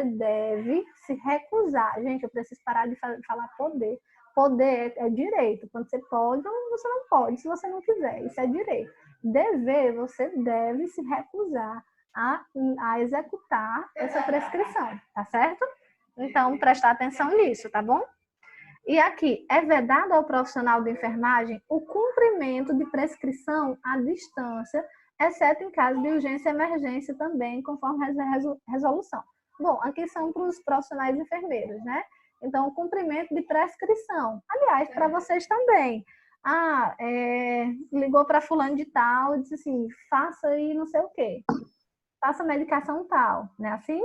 deve se recusar. Gente, eu preciso parar de falar poder. Poder é direito. Quando você pode, ou você não pode, se você não quiser. Isso é direito. Dever, você deve se recusar a executar essa prescrição, tá certo? Então, prestar atenção nisso, tá bom? E aqui, é vedado ao profissional de enfermagem o cumprimento de prescrição à distância, exceto em caso de urgência e emergência também, conforme resolução. Bom, aqui são para os profissionais enfermeiros, né? Então, o cumprimento de prescrição. Aliás, para vocês também. Ligou para fulano de tal e disse assim, faça aí não sei o quê. Faça medicação tal, né? Assim?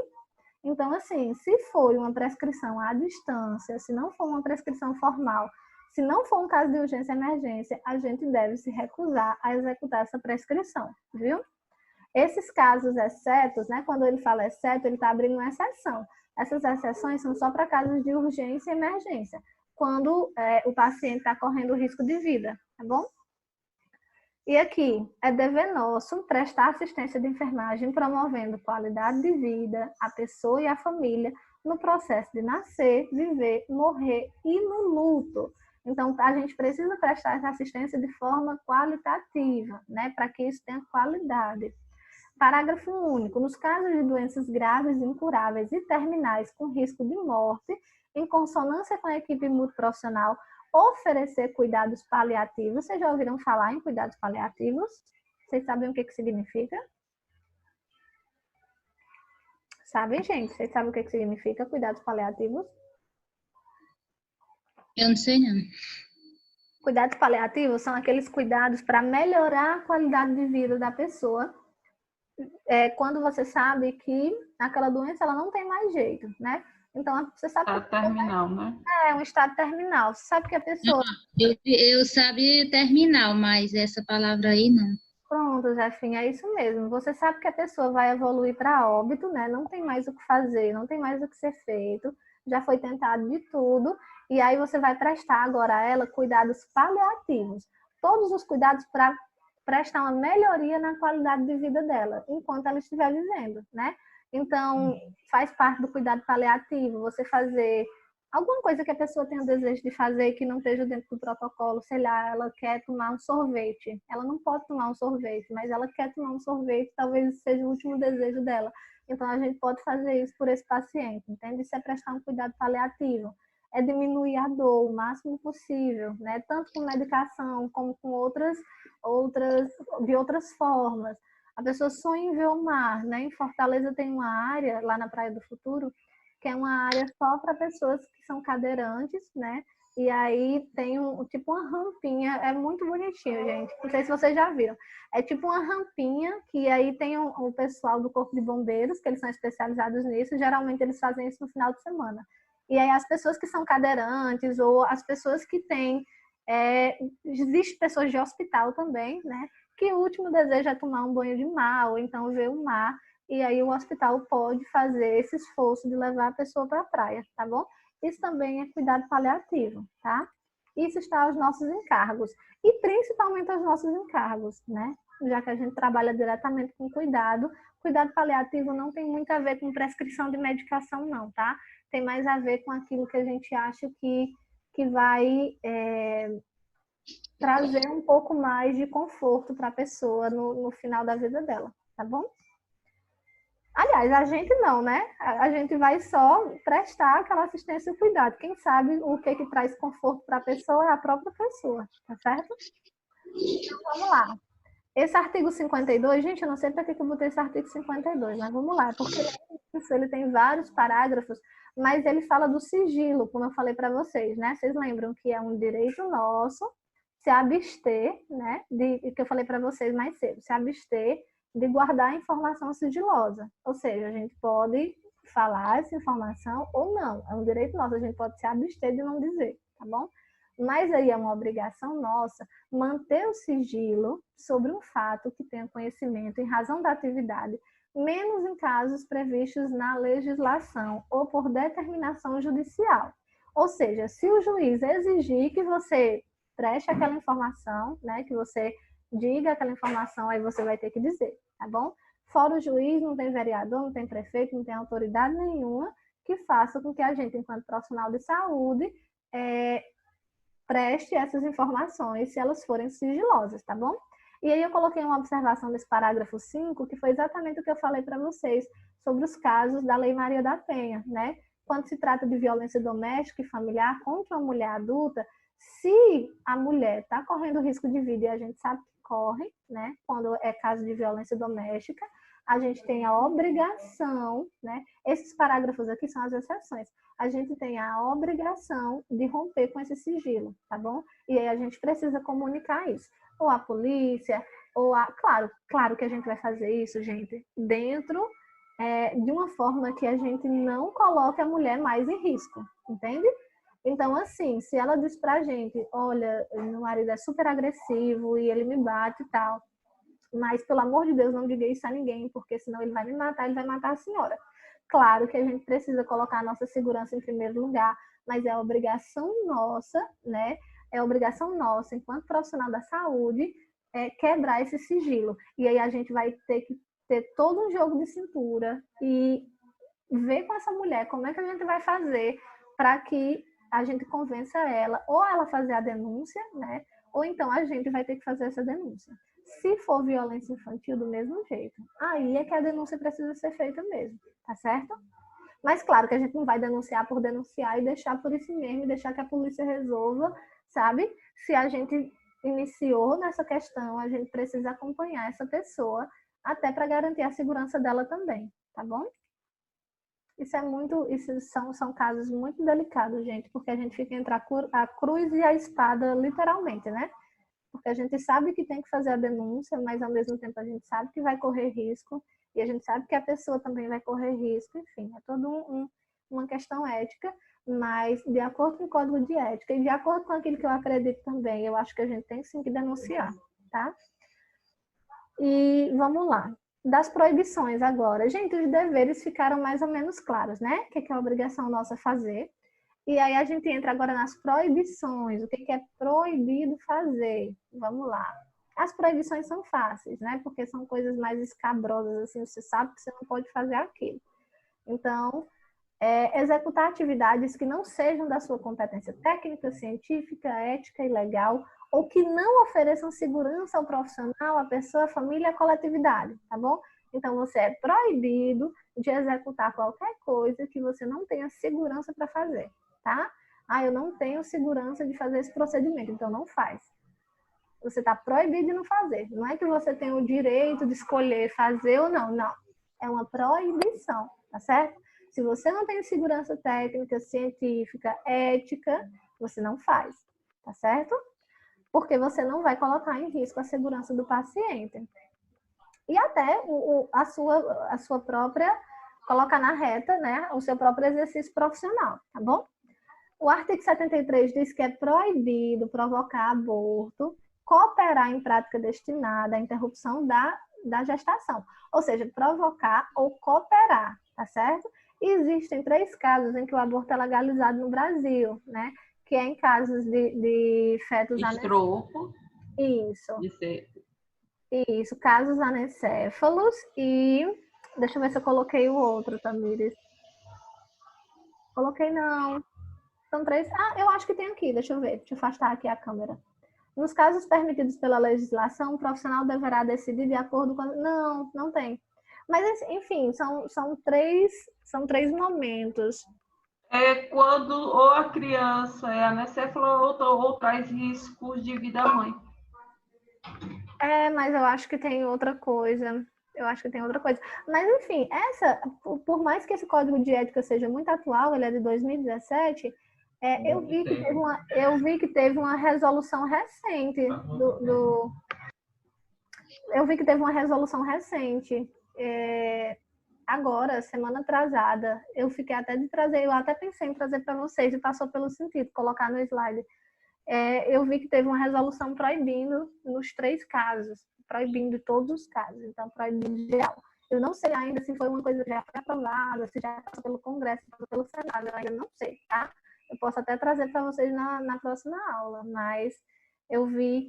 Então, assim, se for uma prescrição à distância, se não for uma prescrição formal, se não for um caso de urgência e emergência, a gente deve se recusar a executar essa prescrição, viu? Esses casos excetos, né? Quando ele fala exceto, ele está abrindo uma exceção. Essas exceções são só para casos de urgência e emergência, quando o paciente está correndo risco de vida, tá bom? E aqui, é dever nosso prestar assistência de enfermagem promovendo qualidade de vida à pessoa e à família no processo de nascer, viver, morrer e no luto. Então, a gente precisa prestar essa assistência de forma qualitativa, né, para que isso tenha qualidade. Parágrafo único. Nos casos de doenças graves, incuráveis e terminais com risco de morte, em consonância com a equipe multiprofissional, oferecer cuidados paliativos. Vocês já ouviram falar em cuidados paliativos? Vocês sabem o que significa? Sabem, gente? Vocês sabem o que significa cuidados paliativos?
Eu não sei, não.
Cuidados paliativos são aqueles cuidados para melhorar a qualidade de vida da pessoa, quando você sabe que aquela doença ela não tem mais jeito, né? Então, você sabe
Tá terminal, né?
É um estado terminal. Você sabe que a pessoa...
Eu sabia terminal, mas essa palavra aí não.
Pronto, Jefinha, é isso mesmo. Você sabe que a pessoa vai evoluir para óbito, né? Não tem mais o que fazer, não tem mais o que ser feito. Já foi tentado de tudo. E aí você vai prestar agora a ela cuidados paliativos. Todos os cuidados para prestar uma melhoria na qualidade de vida dela, enquanto ela estiver vivendo, né? Então, faz parte do cuidado paliativo, você fazer alguma coisa que a pessoa tenha desejo de fazer que não esteja dentro do protocolo, sei lá, ela quer tomar um sorvete. Ela não pode tomar um sorvete, mas ela quer tomar um sorvete, talvez seja o último desejo dela. Então, a gente pode fazer isso por esse paciente, entende? Isso é prestar um cuidado paliativo. É diminuir a dor o máximo possível, né? Tanto com medicação como com outras formas. A pessoa sonha em ver o mar, né? Em Fortaleza tem uma área, lá na Praia do Futuro, que é uma área só para pessoas que são cadeirantes, né? E aí tem tipo uma rampinha, é muito bonitinho, gente. Não sei se vocês já viram. É tipo uma rampinha que aí tem o pessoal do Corpo de Bombeiros, que eles são especializados nisso. Geralmente eles fazem isso no final de semana. E aí as pessoas que são cadeirantes ou as pessoas que têm... Existem pessoas de hospital também, né? Que o último desejo é tomar um banho de mar ou então ver o mar. E aí o hospital pode fazer esse esforço de levar a pessoa para a praia, tá bom? Isso também é cuidado paliativo, tá? Isso está aos nossos encargos. E principalmente aos nossos encargos, né? Já que a gente trabalha diretamente com cuidado paliativo não tem muito a ver com prescrição de medicação, não, tá? Tem mais a ver com aquilo que a gente acha que vai trazer um pouco mais de conforto para a pessoa no final da vida dela, tá bom? Aliás, a gente não, né? A gente vai só prestar aquela assistência e cuidado. Quem sabe o que traz conforto para a pessoa é a própria pessoa, tá certo? Então, vamos lá. Esse artigo 52, gente, eu não sei para que eu botei esse artigo 52, mas vamos lá, porque ele tem vários parágrafos, mas ele fala do sigilo, como eu falei para vocês, né? Vocês lembram que é um direito nosso se abster, né? Que eu falei para vocês mais cedo, se abster de guardar informação sigilosa. Ou seja, a gente pode falar essa informação ou não. É um direito nosso, a gente pode se abster de não dizer, tá bom? Mas aí é uma obrigação nossa manter o sigilo sobre um fato que tenha conhecimento em razão da atividade, menos em casos previstos na legislação ou por determinação judicial. Ou seja, se o juiz exigir que você preste aquela informação, né, que você diga aquela informação, aí você vai ter que dizer, tá bom? Fora o juiz, não tem vereador, não tem prefeito, não tem autoridade nenhuma que faça com que a gente, enquanto profissional de saúde, preste essas informações se elas forem sigilosas, tá bom? E aí eu coloquei uma observação desse parágrafo 5, que foi exatamente o que eu falei para vocês sobre os casos da Lei Maria da Penha, né? Quando se trata de violência doméstica e familiar contra uma mulher adulta, se a mulher está correndo risco de vida e a gente sabe que ocorre, né? Quando é caso de violência doméstica, a gente tem a obrigação, né? Esses parágrafos aqui são as exceções. A gente tem a obrigação de romper com esse sigilo, tá bom? E aí a gente precisa comunicar isso. Ou à polícia, ou a... Claro que a gente vai fazer isso, gente, dentro de uma forma que a gente não coloque a mulher mais em risco, entende? Então, assim, se ela diz pra gente, olha, meu marido é super agressivo e ele me bate e tal, mas, pelo amor de Deus, não diga isso a ninguém, porque senão ele vai me matar, ele vai matar a senhora. Claro que a gente precisa colocar a nossa segurança em primeiro lugar, mas é obrigação nossa, né? É obrigação nossa, enquanto profissional da saúde, quebrar esse sigilo. E aí a gente vai ter que ter todo um jogo de cintura e ver com essa mulher como é que a gente vai fazer para que a gente convença ela, ou ela fazer a denúncia, né? Ou então a gente vai ter que fazer essa denúncia. Se for violência infantil, do mesmo jeito. Aí é que a denúncia precisa ser feita mesmo, tá certo? Mas claro que a gente não vai denunciar por denunciar e deixar por isso mesmo, e deixar que a polícia resolva, sabe? Se a gente iniciou nessa questão, a gente precisa acompanhar essa pessoa até para garantir a segurança dela também, tá bom? Isso são casos muito delicados, gente, porque a gente fica entre a cruz e a espada, literalmente, né? Porque a gente sabe que tem que fazer a denúncia, mas ao mesmo tempo a gente sabe que vai correr risco e a gente sabe que a pessoa também vai correr risco, enfim, é toda uma questão ética, mas de acordo com o código de ética e de acordo com aquilo que eu acredito também, eu acho que a gente tem sim que denunciar, tá? E vamos lá. Das proibições agora. Gente, os deveres ficaram mais ou menos claros, né? O que é a obrigação nossa fazer. E aí a gente entra agora nas proibições. O que é proibido fazer? Vamos lá. As proibições são fáceis, né? Porque são coisas mais escabrosas, assim, você sabe que você não pode fazer aquilo. Então, executar atividades que não sejam da sua competência técnica, científica, ética e legal, ou que não ofereçam segurança ao profissional, à pessoa, à família, à coletividade, tá bom? Então, você é proibido de executar qualquer coisa que você não tenha segurança para fazer, tá? Ah, eu não tenho segurança de fazer esse procedimento, então não faz. Você está proibido de não fazer. Não é que você tem o direito de escolher fazer ou não, não. É uma proibição, tá certo? Se você não tem segurança técnica, científica, ética, você não faz, tá certo? Porque você não vai colocar em risco a segurança do paciente. E até a sua própria, colocar na reta, né, o seu próprio exercício profissional, tá bom? O artigo 73 diz que é proibido provocar aborto, cooperar em prática destinada à interrupção da gestação. Ou seja, provocar ou cooperar, tá certo? E existem 3 casos em que o aborto é legalizado no Brasil, né? Que é em casos de fetos
Estropo.
Isso, casos anencéfalos e... Deixa eu ver se eu coloquei o outro, Tamires. Coloquei não. São 3... Ah, eu acho que tem aqui, deixa eu ver. Deixa eu afastar aqui a câmera. Nos casos permitidos pela legislação, o profissional deverá decidir de acordo com... Não tem. Mas, enfim, são três momentos.
É quando ou a criança é anencefala ou traz riscos de vida à mãe.
Mas eu acho que tem outra coisa. Mas, enfim, por mais que esse código de ética seja muito atual, ele é de 2017, eu vi que teve uma resolução recente Eu vi que teve uma resolução recente, agora, semana atrasada. Eu fiquei até de trazer, eu até pensei em trazer para vocês e passou pelo sentido, colocar no slide. Eu vi que teve uma resolução proibindo nos 3 casos, proibindo todos os casos, então proibindo geral. Eu não sei ainda se foi uma coisa que já foi aprovada, se já passou pelo Congresso, se passou pelo Senado, eu ainda não sei, tá? Eu posso até trazer para vocês na próxima aula, mas eu vi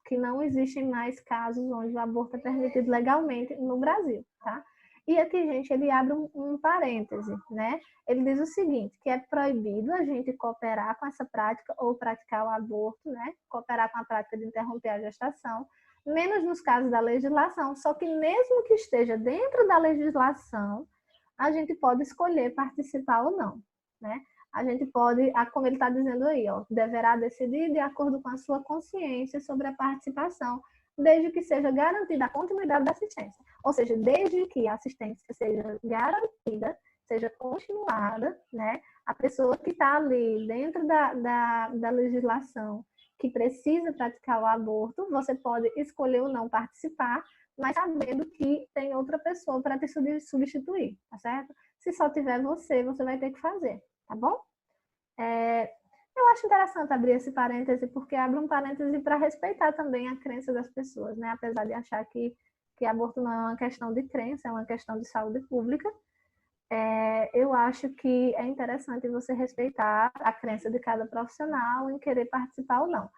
que não existem mais casos onde o aborto é permitido legalmente no Brasil, tá? E aqui, gente, ele abre um parêntese, né? Ele diz o seguinte, que é proibido a gente cooperar com essa prática ou praticar o aborto, né? Cooperar com a prática de interromper a gestação, menos nos casos da legislação. Só que mesmo que esteja dentro da legislação, a gente pode escolher participar ou não, né? A gente pode, como ele está dizendo aí, ó, deverá decidir de acordo com a sua consciência sobre a participação, desde que seja garantida a continuidade da assistência. Ou seja, desde que a assistência seja garantida, seja continuada, né? A pessoa que está ali dentro da legislação que precisa praticar o aborto, você pode escolher ou não participar, mas sabendo que tem outra pessoa para te substituir, tá certo? Se só tiver você, você vai ter que fazer, tá bom? Eu acho interessante abrir esse parêntese, porque abre um parêntese para respeitar também a crença das pessoas, né? Apesar de achar que aborto não é uma questão de crença, é uma questão de saúde pública, eu acho que é interessante você respeitar a crença de cada profissional em querer participar ou não.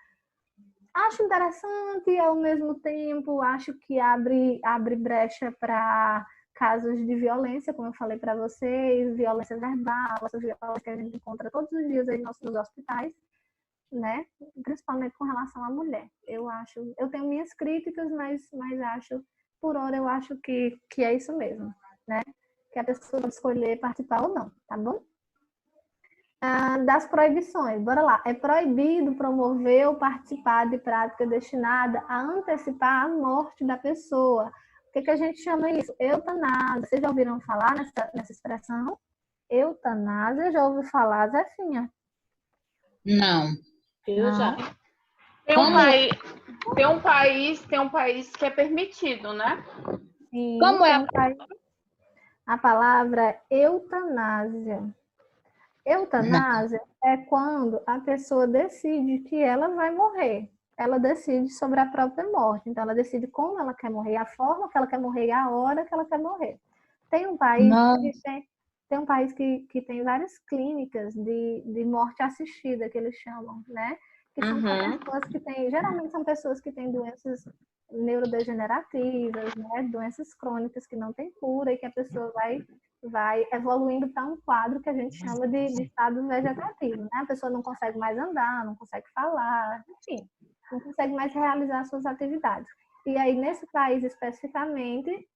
Acho interessante e, ao mesmo tempo, acho que abre brecha para casos de violência, como eu falei para vocês, violência verbal, essa violência que a gente encontra todos os dias aí nos hospitais, né? Principalmente com relação à mulher. Eu tenho minhas críticas, mas acho, por hora, eu acho que é isso mesmo, né? Que a pessoa pode escolher participar ou não, tá bom? Das proibições, bora lá. É proibido promover ou participar de prática destinada a antecipar a morte da pessoa. O que a gente chama isso? Eutanásia. Vocês já ouviram falar nessa expressão? Eutanásia, já ouviu falar, Zefinha?
Não.
Eu já.
Tem um país que é permitido, né?
Sim,
Como é?
A palavra é eutanásia. Eutanásia é quando a pessoa decide que ela vai morrer. Ela decide sobre a própria morte. Então, ela decide como ela quer morrer, a forma que ela quer morrer e a hora que ela quer morrer. Tem um país que tem várias clínicas de morte assistida, que eles chamam, né? Que são pessoas que têm, geralmente são pessoas que têm doenças neurodegenerativas, né? Doenças crônicas que não têm cura e que a pessoa vai evoluindo para um quadro que a gente chama de estado vegetativo, né? A pessoa não consegue mais andar, não consegue falar, enfim, não consegue mais realizar suas atividades. E aí, nesse país especificamente,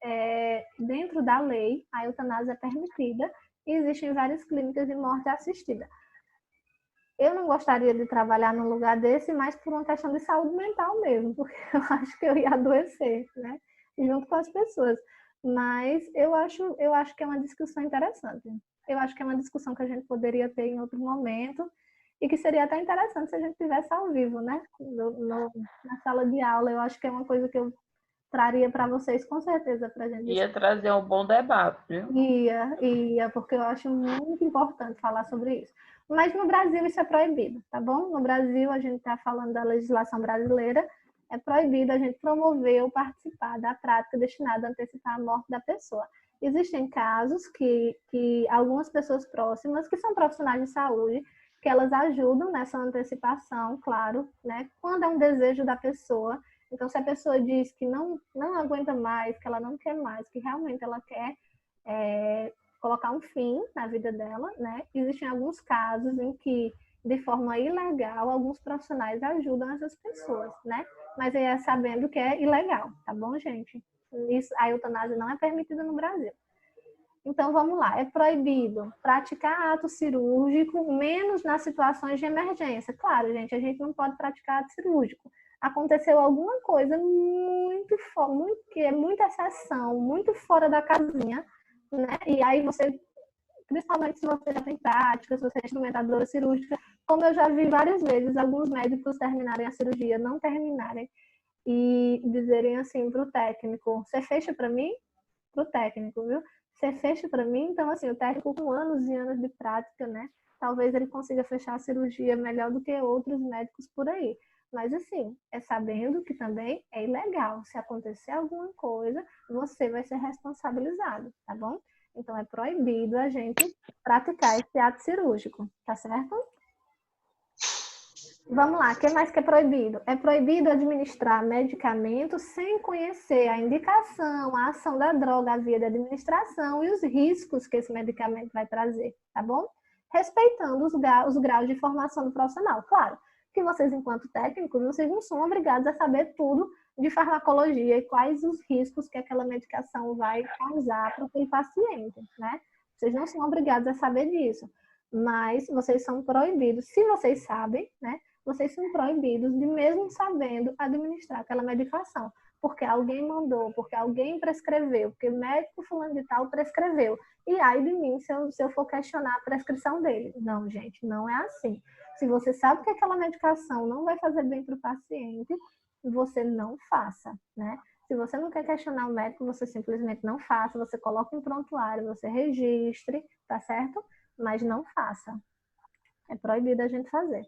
dentro da lei, a eutanásia é permitida e existem várias clínicas de morte assistida. Eu não gostaria de trabalhar num lugar desse, mas por uma questão de saúde mental mesmo, porque eu acho que eu ia adoecer, né? Junto com as pessoas. Mas eu acho que é uma discussão interessante. Eu acho que é uma discussão que a gente poderia ter em outro momento e que seria até interessante se a gente tivesse ao vivo, né? Na sala de aula. Eu acho que é uma coisa que eu traria para vocês, com certeza, para a gente
Ia trazer um bom debate, viu?
Ia, porque eu acho muito importante falar sobre isso. Mas no Brasil isso é proibido, tá bom? No Brasil, a gente está falando da legislação brasileira, é proibido a gente promover ou participar da prática destinada a antecipar a morte da pessoa. Existem casos que algumas pessoas próximas, que são profissionais de saúde, que elas ajudam nessa antecipação, claro, né? Quando é um desejo da pessoa. Então, se a pessoa diz que não aguenta mais, que ela não quer mais, que realmente ela quer colocar um fim na vida dela, né? Existem alguns casos em que, de forma ilegal, alguns profissionais ajudam essas pessoas, né? Mas é sabendo que é ilegal, tá bom, gente? A eutanásia não é permitida no Brasil. Então, vamos lá. É proibido praticar ato cirúrgico, menos nas situações de emergência. Claro, gente, a gente não pode praticar ato cirúrgico. Aconteceu alguma coisa que é muita exceção, muito fora da casinha, né? E aí você, principalmente se você já tem prática, se você é instrumentadora cirúrgica, como eu já vi várias vezes, alguns médicos terminarem a cirurgia, não terminarem, e dizerem assim para o técnico, você fecha para mim? Para o técnico, viu? Você fecha para mim? Então, assim, o técnico com anos e anos de prática, né? Talvez ele consiga fechar a cirurgia melhor do que outros médicos por aí. Mas, assim, é sabendo que também é ilegal. Se acontecer alguma coisa, você vai ser responsabilizado, tá bom? Então, é proibido a gente praticar esse ato cirúrgico, tá certo? Vamos lá, o que mais que é proibido? É proibido administrar medicamentos sem conhecer a indicação, a ação da droga, a via de administração e os riscos que esse medicamento vai trazer, tá bom? Respeitando os graus de formação do profissional. Claro que vocês, enquanto técnicos, vocês não são obrigados a saber tudo de farmacologia e quais os riscos que aquela medicação vai causar para aquele paciente, né? Vocês não são obrigados a saber disso. Mas vocês são proibidos, se vocês sabem, né? Vocês são proibidos de, mesmo sabendo, administrar aquela medicação. Porque alguém mandou, porque alguém prescreveu, porque o médico fulano de tal prescreveu. E aí de mim, se eu for questionar a prescrição dele. Não, gente, não é assim. Se você sabe que aquela medicação não vai fazer bem para o paciente, você não faça, né? Se você não quer questionar o médico, você simplesmente não faça, você coloca em prontuário, você registre, tá certo? Mas não faça. É proibido a gente fazer.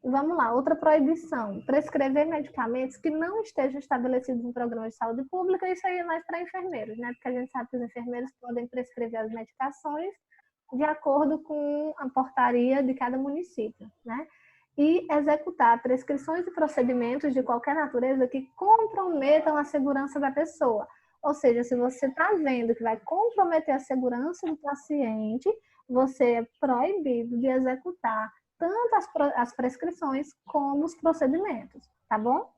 Vamos lá, outra proibição. Prescrever medicamentos que não estejam estabelecidos em programas de saúde pública, isso aí é mais para enfermeiros, né? Porque a gente sabe que os enfermeiros podem prescrever as medicações de acordo com a portaria de cada município, né? E executar prescrições e procedimentos de qualquer natureza que comprometam a segurança da pessoa. Ou seja, se você está vendo que vai comprometer a segurança do paciente, você é proibido de executar tanto as prescrições como os procedimentos, tá bom?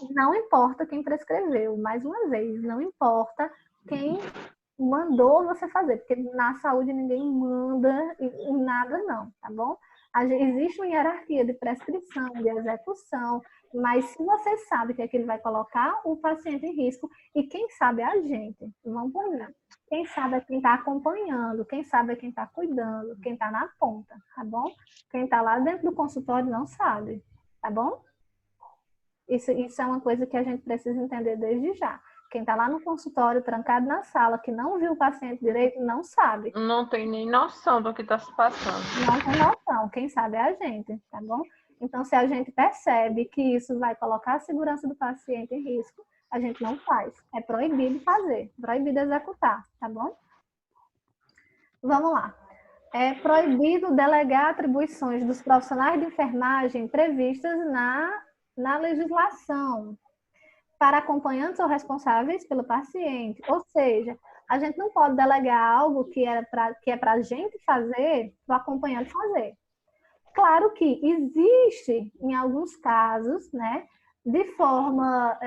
Não importa quem prescreveu, mais uma vez, não importa quem mandou você fazer, porque na saúde ninguém manda em nada não, tá bom? Existe uma hierarquia de prescrição, de execução, mas se você sabe que aquilo vai colocar o paciente em risco, e quem sabe é a gente, vamos por mim. Quem sabe é quem está acompanhando, quem sabe é quem está cuidando, quem está na ponta, tá bom? Quem está lá dentro do consultório não sabe, tá bom? Isso é uma coisa que a gente precisa entender desde já. Quem está lá no consultório, trancado na sala, que não viu o paciente direito, não sabe.
Não tem nem noção do que está se passando.
Não tem noção. Quem sabe é a gente, tá bom? Então, se a gente percebe que isso vai colocar a segurança do paciente em risco, a gente não faz. É proibido fazer, proibido executar, tá bom? Vamos lá. É proibido delegar atribuições dos profissionais de enfermagem previstas na legislação para acompanhantes ou responsáveis pelo paciente. Ou seja, a gente não pode delegar algo que é para a gente fazer, para o acompanhante fazer. Claro que existe, em alguns casos, né, de forma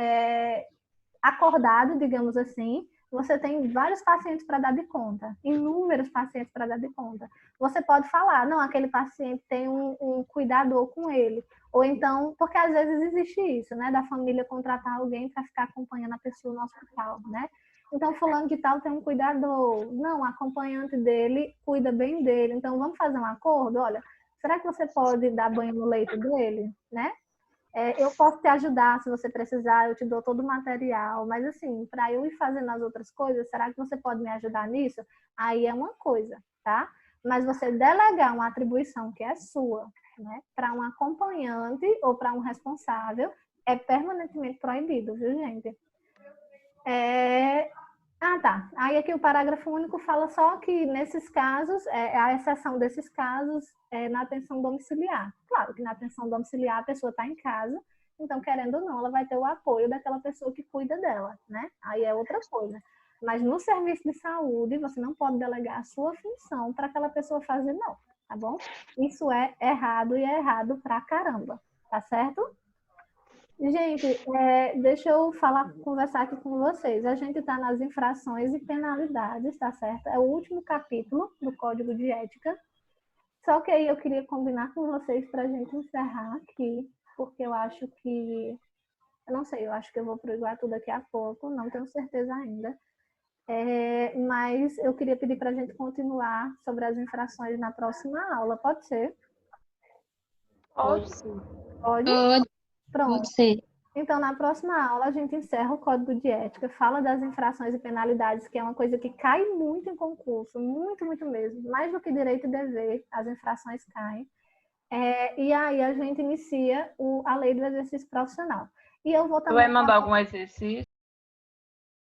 acordada, digamos assim, você tem vários pacientes para dar de conta, inúmeros pacientes para dar de conta. Você pode falar, não, aquele paciente tem um cuidador com ele. Ou então, porque às vezes existe isso, né? Da família contratar alguém para ficar acompanhando a pessoa no hospital, né? Então, fulano de tal tem um cuidador. Não, o acompanhante dele cuida bem dele. Então, vamos fazer um acordo? Olha, será que você pode dar banho no leito dele, né? Eu posso te ajudar se você precisar, eu te dou todo o material, mas assim, para eu ir fazendo as outras coisas, será que você pode me ajudar nisso? Aí é uma coisa, tá? Mas você delegar uma atribuição que é sua, né, para um acompanhante ou para um responsável, é permanentemente proibido, viu, gente? Tá. Aí aqui o parágrafo único fala só que nesses casos, a exceção desses casos é na atenção domiciliar. Claro que na atenção domiciliar a pessoa está em casa, então, querendo ou não, ela vai ter o apoio daquela pessoa que cuida dela, né? Aí é outra coisa. Mas no serviço de saúde, você não pode delegar a sua função para aquela pessoa fazer, não, tá bom? Isso é errado e é errado pra caramba, tá certo? Gente, deixa eu conversar aqui com vocês. A gente está nas infrações e penalidades, tá certo? É o último capítulo do Código de Ética. Só que aí eu queria combinar com vocês para a gente encerrar aqui, porque eu acho que... Eu não sei, eu acho que eu vou para o Iguatu daqui a pouco, não tenho certeza ainda. Mas eu queria pedir para a gente continuar sobre as infrações na próxima aula. Pode ser?
Pode sim.
Pode?
Pode,
Pronto.
pode ser.
Então, na próxima aula, a gente encerra o Código de Ética, fala das infrações e penalidades, que é uma coisa que cai muito em concurso, muito, muito mesmo. Mais do que direito e dever, as infrações caem. E aí a gente inicia a lei do exercício profissional. E eu vou também...
Tu vai mandar algum exercício?